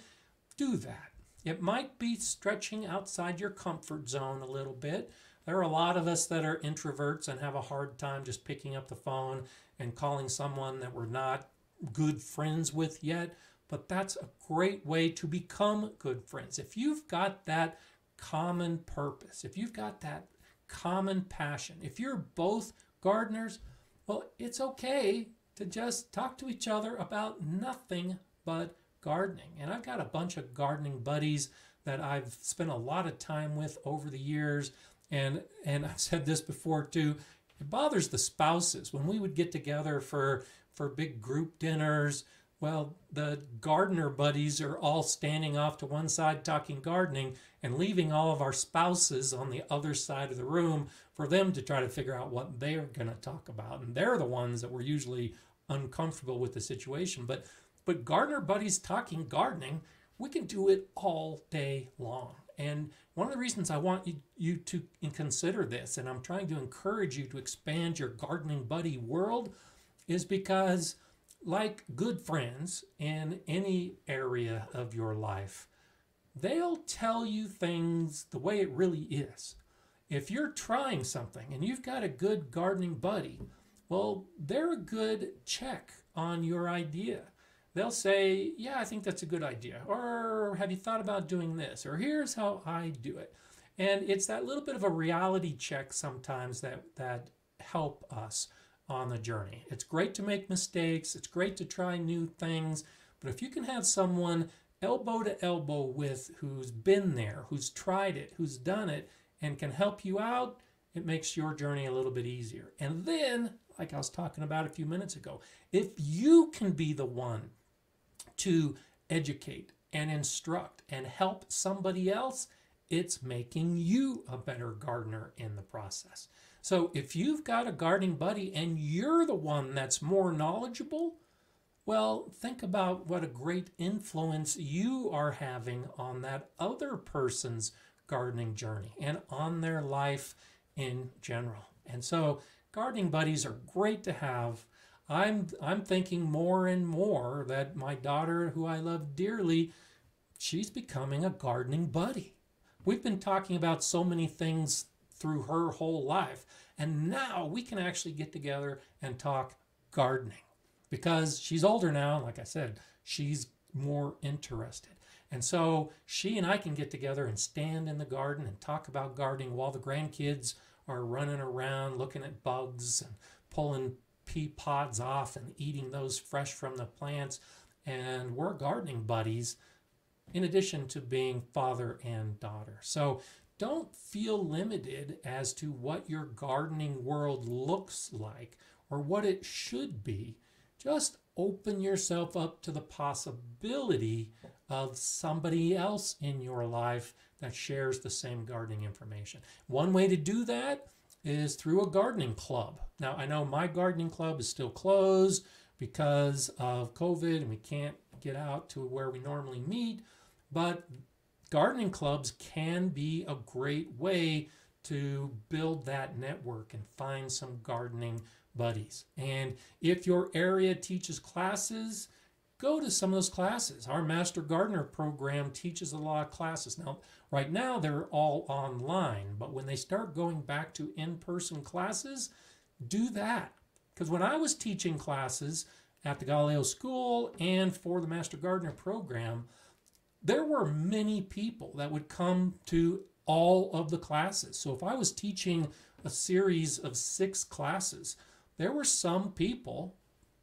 do that. It might be stretching outside your comfort zone a little bit. There are a lot of us that are introverts and have a hard time just picking up the phone and calling someone that we're not good friends with yet. But that's a great way to become good friends. If you've got that common purpose, if you've got that common passion, if you're both gardeners, well, it's okay to just talk to each other about nothing but gardening. And I've got a bunch of gardening buddies that I've spent a lot of time with over the years. And I've said this before too, it bothers the spouses when we would get together for big group dinners. Well, the gardener buddies are all standing off to one side talking gardening and leaving all of our spouses on the other side of the room for them to try to figure out what they're going to talk about. And they're the ones that were usually uncomfortable with the situation. But gardener buddies talking gardening, we can do it all day long. And one of the reasons I want you to consider this, and I'm trying to encourage you to expand your gardening buddy world, is because like good friends in any area of your life, they'll tell you things the way it really is. If you're trying something and you've got a good gardening buddy, well, they're a good check on your idea. They'll say, yeah, I think that's a good idea. Or have you thought about doing this? Or here's how I do it. And it's that little bit of a reality check sometimes that help us on the journey. It's great to make mistakes. It's great to try new things. But if you can have someone elbow to elbow with who's been there, who's tried it, who's done it, and can help you out, it makes your journey a little bit easier. And then, like I was talking about a few minutes ago, if you can be the one to educate and instruct and help somebody else, it's making you a better gardener in the process. So if you've got a gardening buddy and you're the one that's more knowledgeable, well, think about what a great influence you are having on that other person's gardening journey and on their life in general. And so gardening buddies are great to have. I'm thinking more and more that my daughter, who I love dearly, she's becoming a gardening buddy. We've been talking about so many things through her whole life, and now we can actually get together and talk gardening because she's older now. Like I said, she's more interested. And so she and I can get together and stand in the garden and talk about gardening while the grandkids are running around looking at bugs and pulling pea pods off and eating those fresh from the plants. And we're gardening buddies in addition to being father and daughter. So don't feel limited as to what your gardening world looks like or what it should be. Just open yourself up to the possibility of somebody else in your life that shares the same gardening information. One way to do that is through a gardening club. Now, I know my gardening club is still closed because of COVID and we can't get out to where we normally meet, but gardening clubs can be a great way to build that network and find some gardening buddies. And if your area teaches classes, go to some of those classes. Our Master Gardener program teaches a lot of classes. Now, right now they're all online, but when they start going back to in-person classes, do that. Because when I was teaching classes at the Galileo School and for the Master Gardener program, there were many people that would come to all of the classes. So if I was teaching a series of 6 classes, there were some people,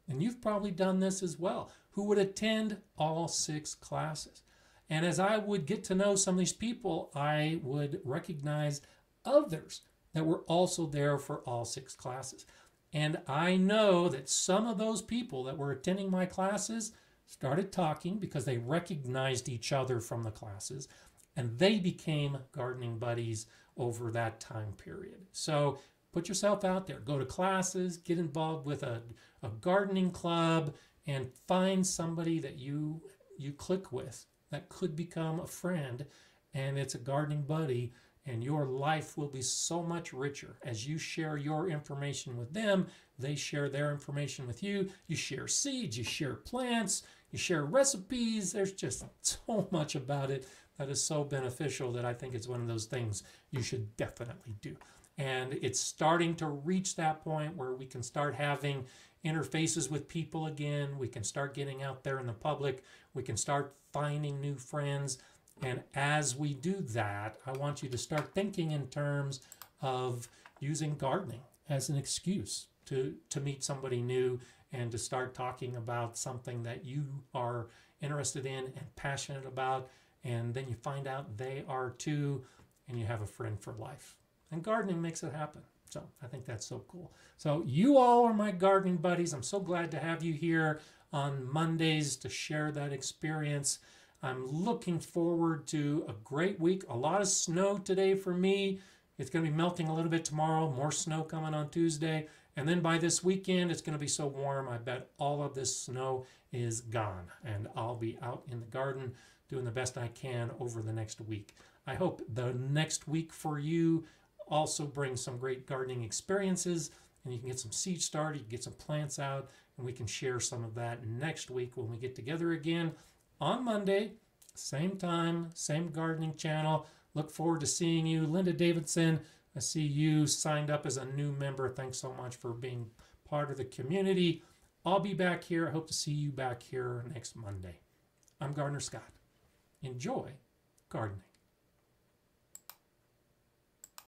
and you've probably done this as well, who would attend all 6 classes. And as I would get to know some of these people, I would recognize others that were also there for all 6 classes. And I know that some of those people that were attending my classes started talking because they recognized each other from the classes, and they became gardening buddies over that time period. So put yourself out there, go to classes, get involved with a gardening club, and find somebody that you click with that could become a friend, and it's a gardening buddy, and your life will be so much richer as you share your information with them. They share their information with you. You share seeds, you share plants, you share recipes. There's just so much about it that is so beneficial that I think it's one of those things you should definitely do. And it's starting to reach that point where we can start having interfaces with people again. We can start getting out there in the public. We can start finding new friends. And as we do that, I want you to start thinking in terms of using gardening as an excuse to meet somebody new and to start talking about something that you are interested in and passionate about. And then you find out they are too, and you have a friend for life. And gardening makes it happen. So I think that's so cool. So you all are my gardening buddies. I'm so glad to have you here on Mondays to share that experience. I'm looking forward to a great week. A lot of snow today for me. It's going to be melting a little bit tomorrow. More snow coming on Tuesday. And then by this weekend, it's going to be so warm. I bet all of this snow is gone. And I'll be out in the garden doing the best I can over the next week. I hope the next week for you also brings some great gardening experiences, and you can get some seeds started, you can get some plants out, and we can share some of that next week when we get together again on Monday, same time, same gardening channel. Look forward to seeing you. Linda Davidson, I see you signed up as a new member. Thanks so much for being part of the community. I'll be back here. I hope to see you back here next Monday. I'm Gardener Scott. Enjoy gardening.